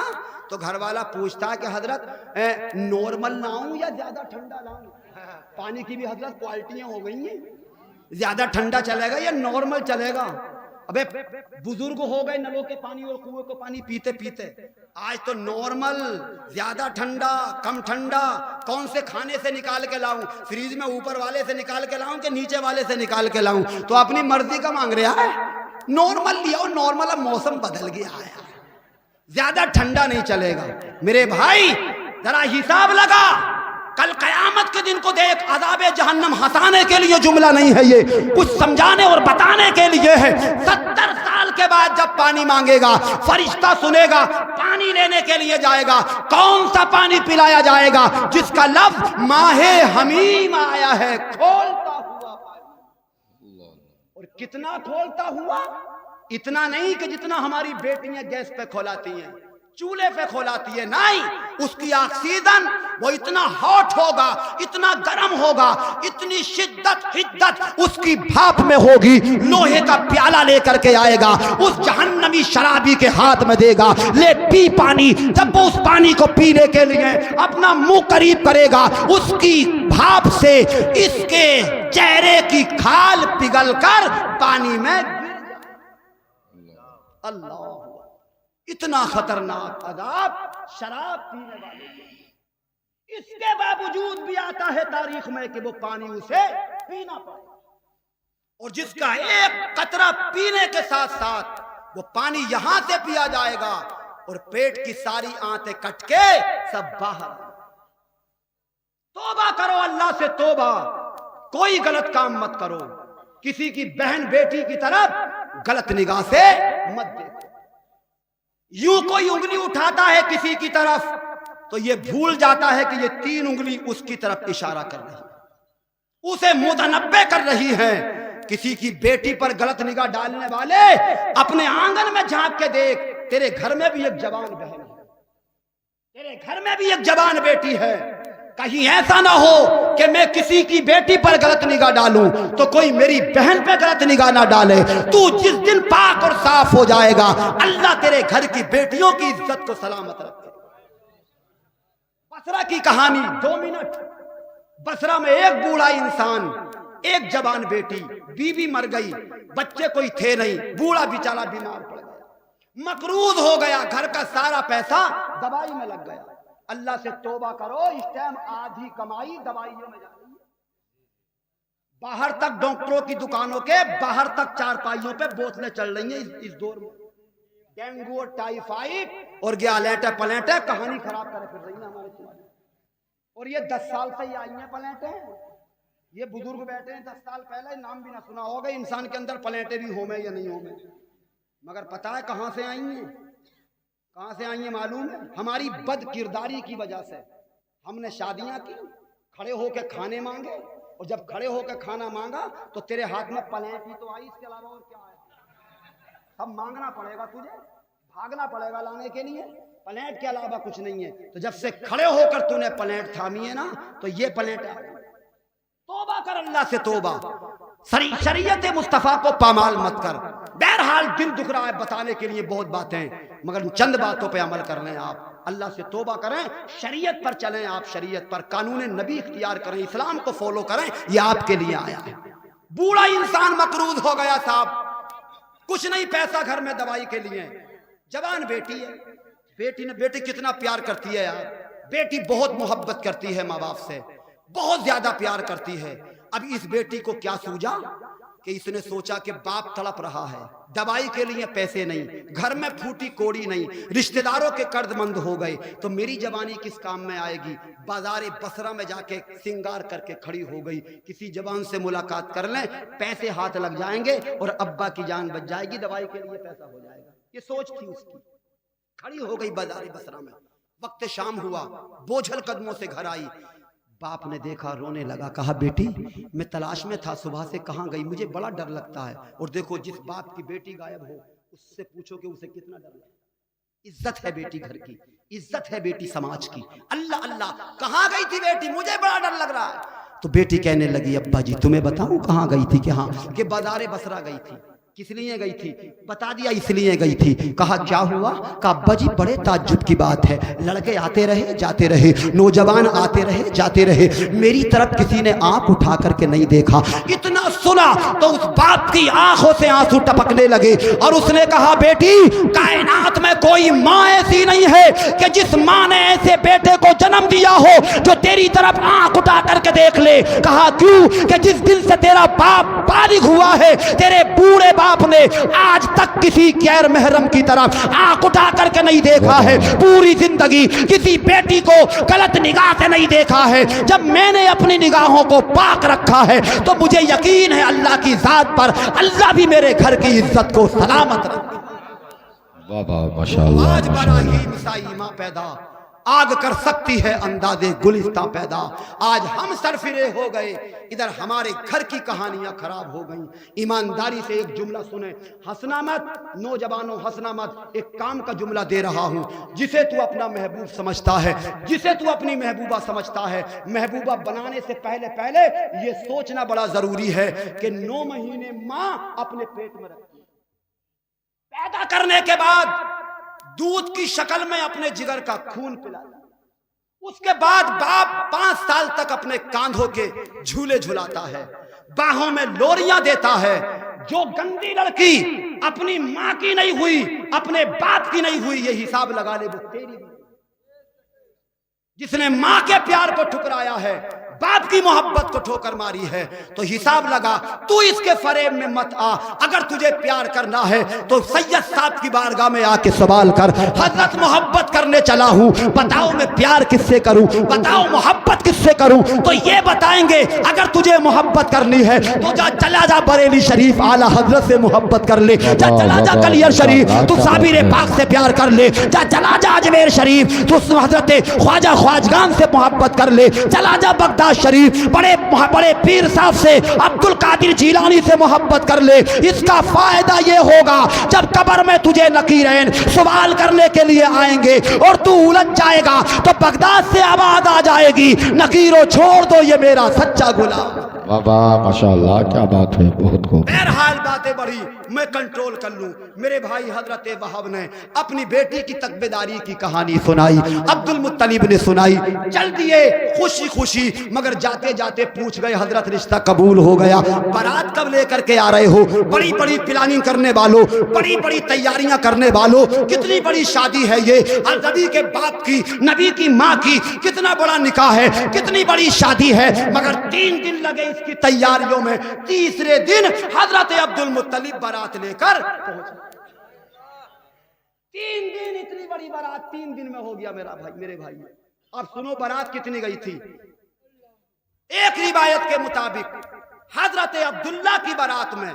تو گھر والا پوچھتا ہے کہ حضرت نارمل لاؤں یا زیادہ ٹھنڈا لاؤں؟ پانی کی بھی حضرت کوالٹیاں ہو گئی ہیں، زیادہ ٹھنڈا چلے گا یا نارمل چلے گا؟ ابے بزرگ ہو گئے نلوں کے پانی اور کنویں کو پانی پیتے پیتے، آج تو نارمل، زیادہ ٹھنڈا، کم ٹھنڈا، کون سے کھانے سے نکال کے لاؤں؟ فریج میں اوپر والے سے نکال کے لاؤں کہ نیچے والے سے نکال کے لاؤں؟ تو اپنی مرضی کا مانگ رہا ہے، نارمل لیا، نارمل، اب موسم بدل گیا ہے، زیادہ ٹھنڈا نہیں چلے گا۔ میرے بھائی ذرا حساب لگا، کل قیامت کے دن کو دیکھ، عذاب جہنم ہنسانے کے لیے جملہ نہیں ہے، یہ کچھ سمجھانے اور بتانے کے لیے ہے۔ 70 سال کے بعد جب پانی مانگے گا، فرشتہ سنے گا، پانی لینے کے لیے جائے گا، کون سا پانی پلایا جائے گا؟ جس کا لفظ ماہ حمیم آیا ہے، کھولتا ہوا پانی۔ اور کتنا کھولتا ہوا؟ اتنا نہیں کہ جتنا ہماری بیٹیاں گیس پہ کھولاتی ہیں، چولہے پہ کھولاتی ہے، نہیں، اس کی آکسیجن وہ اتنا ہاٹ ہوگا، اتنا گرم ہوگا، اتنی شدت حدت اس کی بھاپ میں ہوگی، لوہے کا پیالہ لے کر کے آئے گا، اس جہنمی شرابی کے ہاتھ میں دے گا، لے پی پانی۔ جب وہ اس پانی کو پینے کے لیے اپنا منہ قریب کرے گا، اس کی بھاپ سے اس کے چہرے کی کھال پگھل کر پانی میں اللہ۔ اتنا خطرناک عذاب شراب پینے والے کے، اس کے باوجود بھی آتا ہے تاریخ میں کہ وہ پانی اسے پینا پڑے، اور جس کا ایک قطرہ پینے کے ساتھ ساتھ وہ پانی یہاں سے پیا جائے گا اور پیٹ کی ساری آنتیں کٹ کے سب باہر۔ توبہ کرو اللہ سے، توبہ، کوئی غلط کام مت کرو، کسی کی بہن بیٹی کی طرف غلط نگاہ سے مت دیکھو۔ یوں کوئی انگلی اٹھاتا ہے کسی کی طرف تو یہ بھول جاتا ہے کہ یہ 3 انگلی اس کی طرف اشارہ کر رہی ہے، اسے متنبہ کر رہی ہے۔ کسی کی بیٹی پر غلط نگاہ ڈالنے والے اپنے آنگن میں جھانک کے دیکھ، تیرے گھر میں بھی ایک جوان بہن ہے، تیرے گھر میں بھی ایک جوان بیٹی ہے، کہیں ایسا نہ ہو کہ میں کسی کی بیٹی پر غلط نگاہ ڈالوں تو کوئی میری بہن پہ غلط نگاہ نہ ڈالے۔ تو جس دن پاک اور صاف ہو جائے گا اللہ تیرے گھر کی بیٹیوں کی عزت کو سلامت رکھے۔ بصرہ کی کہانی 2 منٹ۔ بصرہ میں ایک بوڑھا انسان، ایک جوان بیٹی، بیوی مر گئی، بچے کوئی تھے نہیں، بوڑھا بیچارہ بیمار پڑ گیا، مقروض ہو گیا، گھر کا سارا پیسہ دوائی میں لگ گیا۔ اللہ سے توبہ کرو، اس ٹائم آدھی کمائی دوائیوں میں جا رہی ہے، باہر تک ڈاکٹروں کی دکانوں کے باہر تک چارپائیوں پہ بوتلیں چل رہی ہیں اس دور میں، ڈینگو اور ٹائیفائڈ اور گیا لیٹے پلیٹیں کہانی خراب کرے پھر رہی ہیں ہمارے سماج، اور یہ 10 سال سے ہی آئی ہیں پلیٹیں، یہ بزرگ بیٹھے ہیں 10 سال پہلے، نام بھی نہ سنا ہوگا انسان کے اندر پلیٹیں بھی ہوں میں یا نہیں ہوں میں، مگر پتہ ہے کہاں سے آئی ہیں؟ کہاں سے آئی ہیں معلوم ہے؟ ہماری بد کرداری کی وجہ سے۔ ہم نے شادیاں کی، کھڑے ہو کے کھانے مانگے، اور جب کھڑے ہو کے کھانا مانگا تو تیرے ہاتھ میں پلیٹ ہی تو آئی، اس کے علاوہ اور کیا ہے؟ سب مانگنا پڑے گا تجھے، بھاگنا پڑے گا لانے کے لیے، پلیٹ کے علاوہ کچھ نہیں ہے۔ تو جب سے کھڑے ہو کر تو نے پلیٹ تھامی ہے نا تو یہ پلیٹ آ گئی۔ توبہ کر اللہ سے، توبہ، شریعت مصطفیٰ کو پامال مت کر۔ بہرحال دل دکھ رہا ہے بتانے کے لیے بہت باتیں، مگر چند باتوں پہ عمل کر لیں آپ، اللہ سے توبہ کریں، شریعت پر چلیں آپ، شریعت پر قانون نبی اختیار کریں، اسلام کو فالو کریں، یہ آپ کے لیے آیا ہے۔ بوڑھا انسان مقروض ہو گیا صاحب، کچھ نہیں پیسہ گھر میں دوائی کے لیے، جوان بیٹی ہے، بیٹی کتنا پیار کرتی ہے یار، بیٹی بہت محبت کرتی ہے ماں باپ سے، بہت زیادہ پیار کرتی ہے۔ اب اس بیٹی کو کیا سوجا کہ اس نے سوچا کہ باپ تڑپ رہا ہے، دوائی کے لیے پیسے نہیں، گھر میں پھوٹی کوڑی نہیں، رشتہ داروں کے قرض مند ہو گئے، تو میری جوانی کس کام میں آئے گی؟ بازار بصرہ میں جا کے سنگار کر کے کھڑی ہو گئی، کسی جوان سے ملاقات کر لیں، پیسے ہاتھ لگ جائیں گے اور ابا کی جان بچ جائے گی، دوائی کے لیے پیسہ ہو جائے گا۔ یہ سوچ تھی اس کی، کھڑی ہو گئی بازار بصرہ میں، وقت شام ہوا، بوجھل قدموں سے گھر آئی، باپ نے دیکھا، رونے لگا، کہا بیٹی میں تلاش میں تھا، صبح سے کہاں گئی، مجھے بڑا ڈر لگتا ہے۔ اور دیکھو جس باپ کی بیٹی غائب ہو اس سے پوچھو کہ اسے کتنا ڈر لگتا ہے۔ عزت ہے بیٹی گھر کی، عزت ہے بیٹی سماج کی۔ اللہ اللہ، کہاں گئی تھی بیٹی؟ مجھے بڑا ڈر لگ رہا ہے۔ تو بیٹی کہنے لگی ابا جی تمہیں بتاؤں کہاں گئی تھی؟ کہ ہاں، کہ بازار بصرہ گئی تھی۔ کس لیے گئی تھی؟ بتا دیا اس لیے گئی تھی۔ کہا کیا ہوا؟ کہا ابا جی بڑے تعجب کی بات ہے، لڑکے آتے رہے جاتے رہے، نوجوان آتے رہے جاتے رہے، میری طرف کسی نے آنکھ اٹھا کر کے نہیں دیکھا۔ اتنا سنا تو اس باپ کی آنکھوں سے آنسو ٹپکنے لگے اور اس نے کہا بیٹی کائنات میں کوئی ماں ایسی نہیں ہے کہ جس ماں نے ایسے بیٹے کو جنم دیا ہو جو تیری طرف آنکھ اٹھا کر کے دیکھ لے۔ کہا کیوں؟ کہ جس دن سے تیرا باپ بالغ ہوا ہے تیرے بوڑھے باپ نے آج تک کسی غیر محرم کی طرف آنکھ اٹھا کر کے نہیں دیکھا ہے، پوری زندگی کسی بیٹی کو غلط نگاہ سے نہیں دیکھا ہے۔ جب میں نے اپنی نگاہوں کو پاک رکھا ہے تو مجھے یقین ہے اللہ کی ذات پر اللہ بھی میرے گھر کی عزت کو سلامت رکھے۔ واہ واہ ماشاءاللہ، آج براہیم سا ایماں پیدا، آگ کر سکتی ہے اندازے گلستہ پیدا۔ آج ہم سرفرے ہو گئے، ادھر ہمارے گھر کی کہانیاں خراب ہو گئیں۔ ایمانداری سے ایک جملہ سنیں، ہنسنا مت نوجوانوں، ہنسنا مت۔ ایک کام کا جملہ دے رہا ہوں، جسے تو اپنا محبوب سمجھتا ہے، جسے تو اپنی محبوبہ سمجھتا ہے، محبوبہ بنانے سے پہلے یہ سوچنا بڑا ضروری ہے کہ 9 مہینے ماں اپنے پیٹ میں رکھتی ہے، پیدا کرنے کے بعد دودھ کی شکل میں اپنے جگر کا خون پلاتا ہے، اس کے بعد باپ 5 سال تک اپنے کاندھوں کے جھولے جھلاتا ہے، باہوں میں لوریاں دیتا ہے، جو گندی لڑکی اپنی ماں کی نہیں ہوئی، اپنے باپ کی نہیں ہوئی، یہ حساب لگا لے وہ تیری بھی۔ جس نے ماں کے پیار کو ٹھکرایا ہے، باپ کی محبت کو ٹھوکر ماری ہے، تو حساب لگا، تو اس کے فریب میں مت آ۔ اگر تجھے پیار کرنا ہے تو سید صاحب کی بارگاہ میں آ کے سوال کر، حضرت محبت کرنے چلا ہوں، بتاؤ میں پیار کس سے کروں، بتاؤ محبت کس سے کروں؟ تو یہ بتائیں گے اگر تجھے محبت کرنی ہے تو جا چلا جا بریلی شریف اعلیٰ حضرت سے محبت کر لے، جا چلا جا کلیر شریف تو صابر پاک سے پیار کر لے، جا چلا جا اجمیر شریف تو حضرت خواجہ خواجگان سے محبت کر لے، چلا جا بغداد شریف بڑے بڑے پیر صاحب سے عبد القادر جیلانی سے محبت کر لے۔ اس کا فائدہ یہ ہوگا جب قبر میں تجھے نکیرین سوال کرنے کے لیے آئیں گے اور تو الجھ جائے گا تو بغداد سے آواز آ جائے گی، نکیرو چھوڑ دو یہ میرا سچا غلام۔ بابا ماشاءاللہ کیا بات ہے، بہت خوب۔ بہرحال باتیں بڑھی، میں کنٹرول کر لوں۔ میرے بھائی حضرت وہاب نے اپنی بیٹی کی تقبیداری کی کہانی سنائی، عبد المطلب نے سنائی، چل دیے خوشی خوشی، مگر جاتے جاتے پوچھ گئے حضرت رشتہ قبول ہو گیا، بارات کب لے کر کے آ رہے ہو؟ بڑی بڑی پلاننگ کرنے والوں، بڑی بڑی تیاریاں کرنے والوں، کتنی بڑی شادی ہے یہ، نبی کے باپ کی، نبی کی ماں کی، کتنا بڑا نکاح ہے، کتنی بڑی شادی ہے، مگر 3 دن لگے اس کی تیاریوں میں۔ تیسرے دن حضرت عبد المطلب بارات لے کر پہنچ۔ 3 دن اتنی بڑی بارات 3 دن میں ہو گیا میرے بھائی۔ اب سنو بارات کتنی گئی تھی۔ ایک روایت کے مطابق حضرت عبداللہ کی بارات میں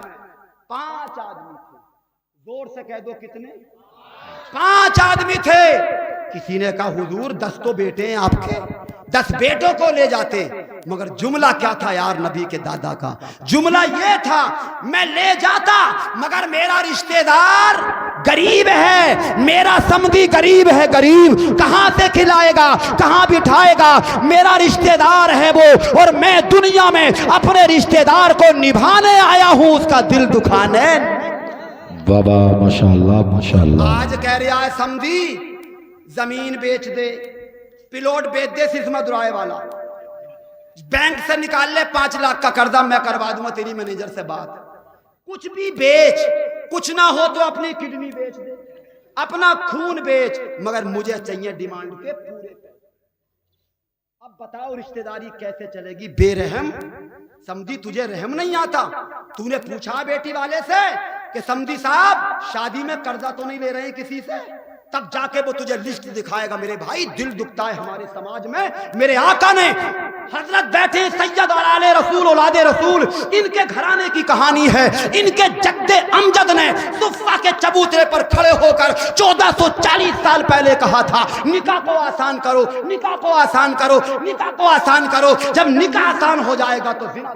5 آدمی تھے۔ زور سے کہہ دو کتنے؟ 5 آدمی تھے۔ کسی نے کہا حضور 10 تو بیٹے ہیں آپ کے، 10 بیٹوں کو لے جاتے، مگر جملہ کیا تھا یار نبی کے دادا کا؟ جملہ یہ تھا میں لے جاتا مگر میرا رشتہ دار غریب ہے، میرا سمدھی غریب ہے، غریب کہاں سے کھلائے گا، کہاں بٹھائے گا، میرا رشتہ دار ہے وہ، اور میں دنیا میں اپنے رشتہ دار کو نبھانے آیا ہوں، اس کا دل دکھانے۔ بابا ماشاءاللہ ماشاءاللہ۔ آج کہہ رہا ہے سمدھی زمین بیچ دے، پلاٹ بیچ دے سسما درائے والا، بینک سے نکال لے 5 لاکھ کا قرضہ، میں کروا دوں گا تیری مینیجر سے بات، کچھ بھی بیچ، کچھ نہ ہو تو اپنی کڈنی بیچ دے، اپنا خون بیچ، مگر مجھے چاہیے ڈیمانڈ کے پورے پیسے۔ اب بتاؤ رشتہ داری کیسے چلے گی؟ بے رحم سمدھی، تجھے رحم نہیں آتا؟ تو نے پوچھا بیٹی والے سے کہ سمدھی صاحب شادی میں قرضہ تو نہیں لے رہے کسی سے؟ تب جا کے وہ تجھے لسٹ دکھائے گا۔ میرے بھائی دل دکھتا ہے ہمارے سماج میں، میرے آقا نے حضرت بیٹھے سید اور آل رسول اولاد رسول، ان کے گھرانے کی کہانی ہے۔ ان کے جد امجد نے صفہ کے چبوترے پر کھڑے ہو کر 1440 سال پہلے کہا تھا نکاح کو آسان کرو، نکاح کو آسان کرو، نکاح کو آسان کرو۔ جب نکاح آسان ہو جائے گا تو زنا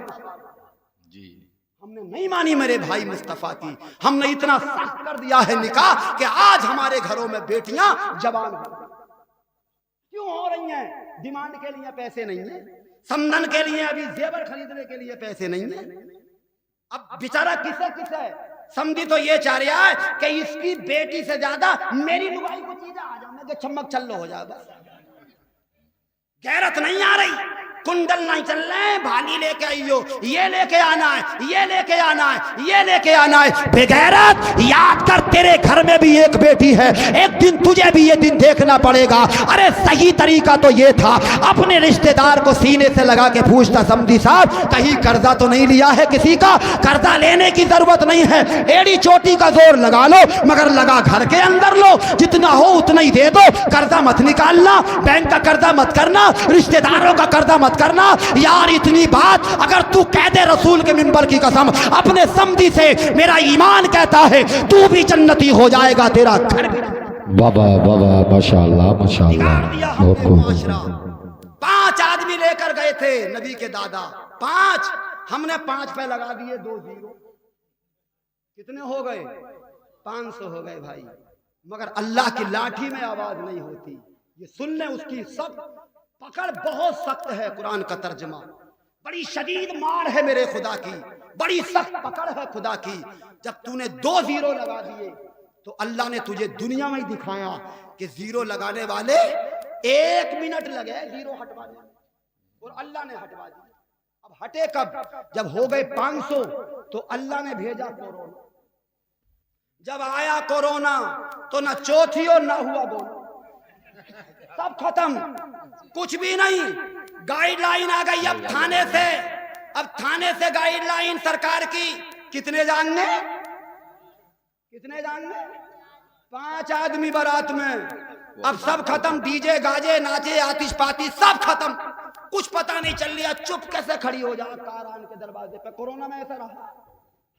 ہم نے نہیں مانی میرے بھائی مصطفیٰ کی، ہم نے اتنا سخت کر دیا ہے نکاح کہ آج ہمارے گھروں میں بیٹیاں جوان کیوں ہو رہی ہیں؟ ڈیمانڈ کے لیے پیسے نہیں ہیں، سمندن کے لیے ابھی زیور خریدنے کے لیے پیسے نہیں ہیں۔ اب بیچارہ کسے ہے؟ سمجھی تو یہ چاہ رہا ہے کہ اس کی بیٹی سے زیادہ میری لگائی کو چیزیں آ جانے کہ چمک چل لو ہو جائے، بس غیرت نہیں آ رہی، کنڈل نہیں چل رہے ہیں، بھالی لے کے آئیو، یہ لے کے آنا ہے، یہ لے کے آنا ہے، یہ لے کے آنا ہے۔ بے غیرت یاد کر تیرے گھر میں بھی ایک بیٹی ہے، ایک دن تجھے بھی یہ دن دیکھنا پڑے گا۔ ارے صحیح طریقہ تو یہ تھا اپنے رشتہ دار کو سینے سے لگا کے پوچھتا سمدھی صاحب کہیں قرضہ تو نہیں لیا ہے کسی کا؟ قرضہ لینے کی ضرورت نہیں ہے، ایڑی چوٹی کا زور لگا لو مگر لگا گھر کے اندر لو، جتنا ہو اتنا ہی دے دو، قرضہ مت نکالنا، بینک کا قرضہ مت کرنا، رشتہ داروں کا قرضہ مت کرنا۔ یار اتنی بات اگر تو کہہ دے رسول کے منبر کی قسم اپنے سمدھی سے، میرا ایمان کہتا ہے تو بھی جنتی ہو جائے گا، تیرا گھر بھی۔ بابا بابا ماشاءاللہ ماشاءاللہ، بہت خوب۔ 5 آدمی لے کر گئے تھے نبی کے دادا، 5، ہم نے 5 پہ لگا دیے 2 زیرو، کتنے ہو گئے؟ 500 ہو گئے بھائی، مگر اللہ کی لاٹھی میں آواز نہیں ہوتی۔ یہ سن لیں، اس کی سب پکڑ بہت سخت ہے، قرآن کا ترجمہ بڑی شدید مار ہے میرے خدا کی، بڑی سخت پکڑ ہے خدا کی۔ جب تو نے 2 زیرو لگا دیے تو اللہ نے تجھے دنیا میں ہی دکھایا کہ زیرو لگانے والے 1 منٹ لگے زیرو ہٹوانے، اور اللہ نے ہٹوا دیا۔ اب ہٹے کب؟ جب ہو گئے 500 تو اللہ نے بھیجا کورونا. جب آیا کورونا تو نہ چوتھی اور نہ ہوا گونا، سب ختم، کچھ بھی نہیں. گائیڈ لائن آ گئی اب تھانے سے گائیڈ لائن سرکار کی. کتنے جاننے؟ 5 آدمی بارات میں. اب سب ختم، ڈی جے گاجے ناچے آتش پاتی سب ختم، کچھ پتہ نہیں چل رہا. چپ کیسے کھڑی ہو جا کاران کے دروازے پہ. کورونا میں ایسا رہا،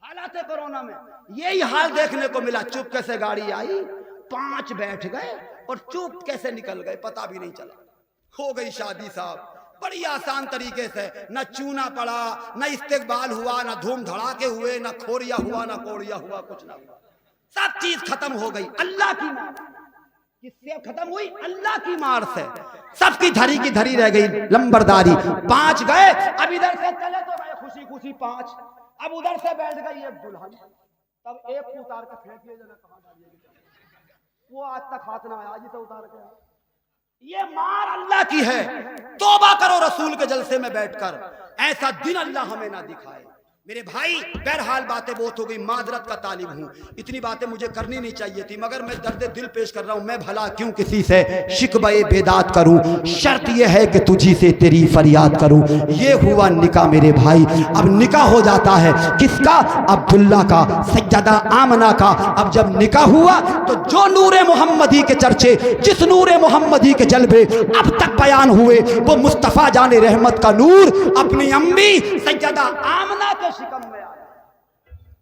حالات کورونا میں یہی حال دیکھنے کو ملا. چپ کیسے گاڑی آئی، 5 بیٹھ گئے اور چپ کیسے نکل گئے، پتہ بھی نہیں چلا. ہو گئی شادی صاحب بڑی آسان طریقے سے. نہ چونا پڑا، نہ استقبال ہوا، نہ دھوم دھڑاکے ہوئے، نہ کھوریا ہوا، نہ کوڑیا ہوا، کچھ نہ ہوا. سب چیز ختم ہو گئی اللہ کی مار. کس سے ختم ہوئی؟ اللہ کی مار سے. سب کی دھری کی دھری رہ گئی لمبرداری. 5 گئے، اب ادھر سے چلے تو گئے خوشی خوشی 5. اب ادھر سے بیٹھ گئی ایک دلہن. تب ایک کو اتار کے پھینک دیا جانا، کہاں ڈالیے گا؟ وہ آج تک ہاتھ نہ آیا، آج سے اتار کے. یہ مار اللہ کی ہے. توبہ کرو رسول کے جلسے میں بیٹھ کر. ایسا دن اللہ ہمیں نہ دکھائے. میرے بھائی بہرحال باتیں بہت ہو گئی، معذرت کا طالب ہوں. اتنی باتیں مجھے کرنی نہیں چاہیے تھی، مگر میں درد دل پیش کر رہا ہوں. میں بھلا کیوں کسی سے شکوہ بیداد کروں؟ شرط یہ ہے کہ تجھی سے تیری فریاد کروں. یہ ہوا نکاح میرے بھائی. اب نکاح ہو جاتا ہے کس کا؟ عبداللہ کا، سیدہ آمنہ کا. اب جب نکاح ہوا تو جو نور محمدی کے چرچے، جس نور محمدی کے جلوے اب تک بیان ہوئے، وہ مصطفیٰ جان رحمت کا نور اپنی امی سیدہ آمنہ کے شکم میں آیا.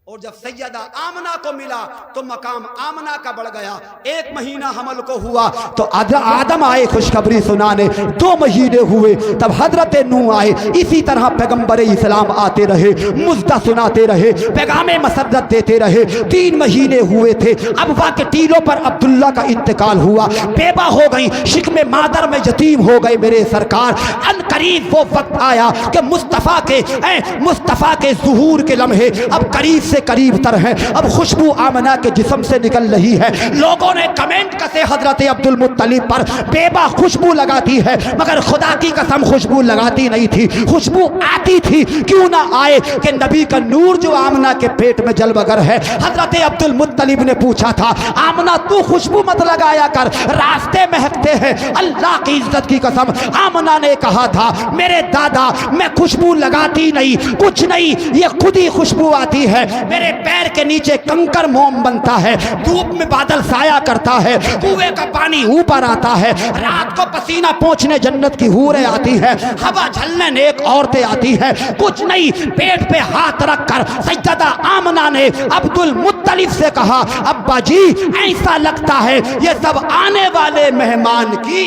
اور جب سیدہ آمنہ کو ملا تو مقام آمنہ کا بڑھ گیا. 1 مہینہ حمل کو ہوا تو آدم آئے خوشخبری سنانے. 2 مہینے ہوئے تب حضرت نوح آئے. اسی طرح پیغمبر اسلام آتے رہے، مژدہ سناتے رہے، پیغام مسرت دیتے رہے. 3 مہینے ہوئے تھے. اب وہاں کے ٹیلوں پر عبداللہ کا انتقال ہوا. بیوہ ہو گئی، شکم مادر میں یتیم ہو گئے میرے سرکار. ان قریب وہ وقت آیا کہ مصطفیٰ کے ظہور کے لمحے اب قریب سے قریب تر ہے. اب خوشبو آمنہ کے جسم سے نکل رہی ہے. لوگوں نے کمنٹ کسے حضرت عبد المطلب پر، بیبہ خوشبو لگاتی ہے مگر خدا کی قسم خوشبو لگاتی نہیں تھی، خوشبو آتی تھی. کیوں نہ آئے کہ نبی کا نور جو آمنہ کے پیٹ میں جلوگر ہے. حضرت عبد المطلب نے پوچھا تھا، آمنہ تو خوشبو مت لگایا کر، راستے مہکتے ہیں. اللہ کی عزت کی قسم آمنہ نے کہا تھا، میرے دادا میں خوشبو لگاتی نہیں، کچھ نہیں، یہ خود ہی خوشبو آتی ہے. میرے پیر کے نیچے کنکر موم بنتا ہے، دھوپ میں بادل سایہ کرتا ہے، کنویں کا پانی اوپر آتا ہے، رات کو پسینہ پہنچنے جنت کی حوریں آتی ہے، ہوا جھلنے نیک عورتیں آتی ہے. کچھ نہیں، پیٹ پہ ہاتھ رکھ کر سیدہ آمنہ نے عبد المطلب سے کہا، ابا جی ایسا لگتا ہے یہ سب آنے والے مہمان کی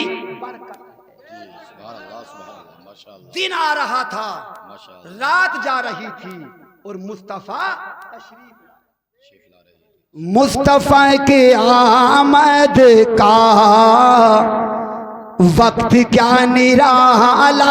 دن آ رہا تھا، رات جا رہی تھی اور مصطفیٰ مصطفیٰ کے آمد کا وقت کیا نرالا.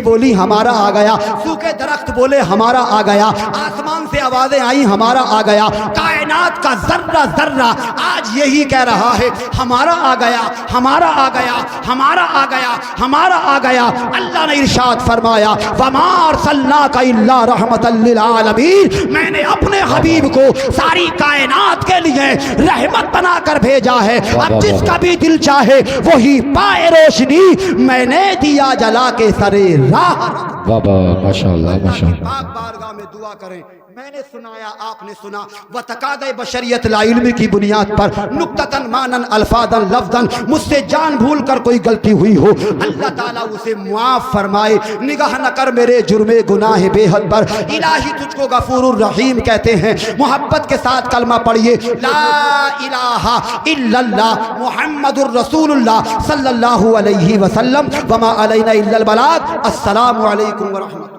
بولی ہمارا آ گیا، سوکھے درخت بولے ہمارا آ گیا، آسمان سے آوازیں آئی ہمارا آ گیا، کائنات کا ذرہ ذرہ آج یہی کہہ رہا ہے ہمارا آ گیا، ہمارا آ گیا، ہمارا آ گیا، ہمارا آ گیا. اللہ نے ارشاد فرمایا، وما ارسلناک الا رحمۃ للعالمین. میں نے اپنے حبیب کو ساری کائنات کے لیے رحمت بنا کر بھیجا ہے. اب جس کا بھی دل چاہے وہی پائے روشنی، میں نے دیا جلا کے سرے راہ. بابا ماشاءاللہ ماشاءاللہ. پاک بارگاہ میں دعا کریں. میں نے سنایا، آپ نے سنا. وتقاضۂ بشریت لا علم کی بنیاد پر نقطتاً مانن الفاظاً لفظاً مجھ سے جان بھول کر کوئی غلطی ہوئی ہو، اللہ تعالیٰ اسے معاف فرمائے. نگاہ نہ کر میرے جرم گناہ بے حد پر. الہی تجھ کو غفور الرحیم کہتے ہیں. محبت کے ساتھ کلمہ پڑھیے، لا الہ الا اللہ محمد الرسول اللہ صلی اللہ علیہ وسلم. وما علینا الا البلاغ. السلام علیکم ورحمۃ اللہ.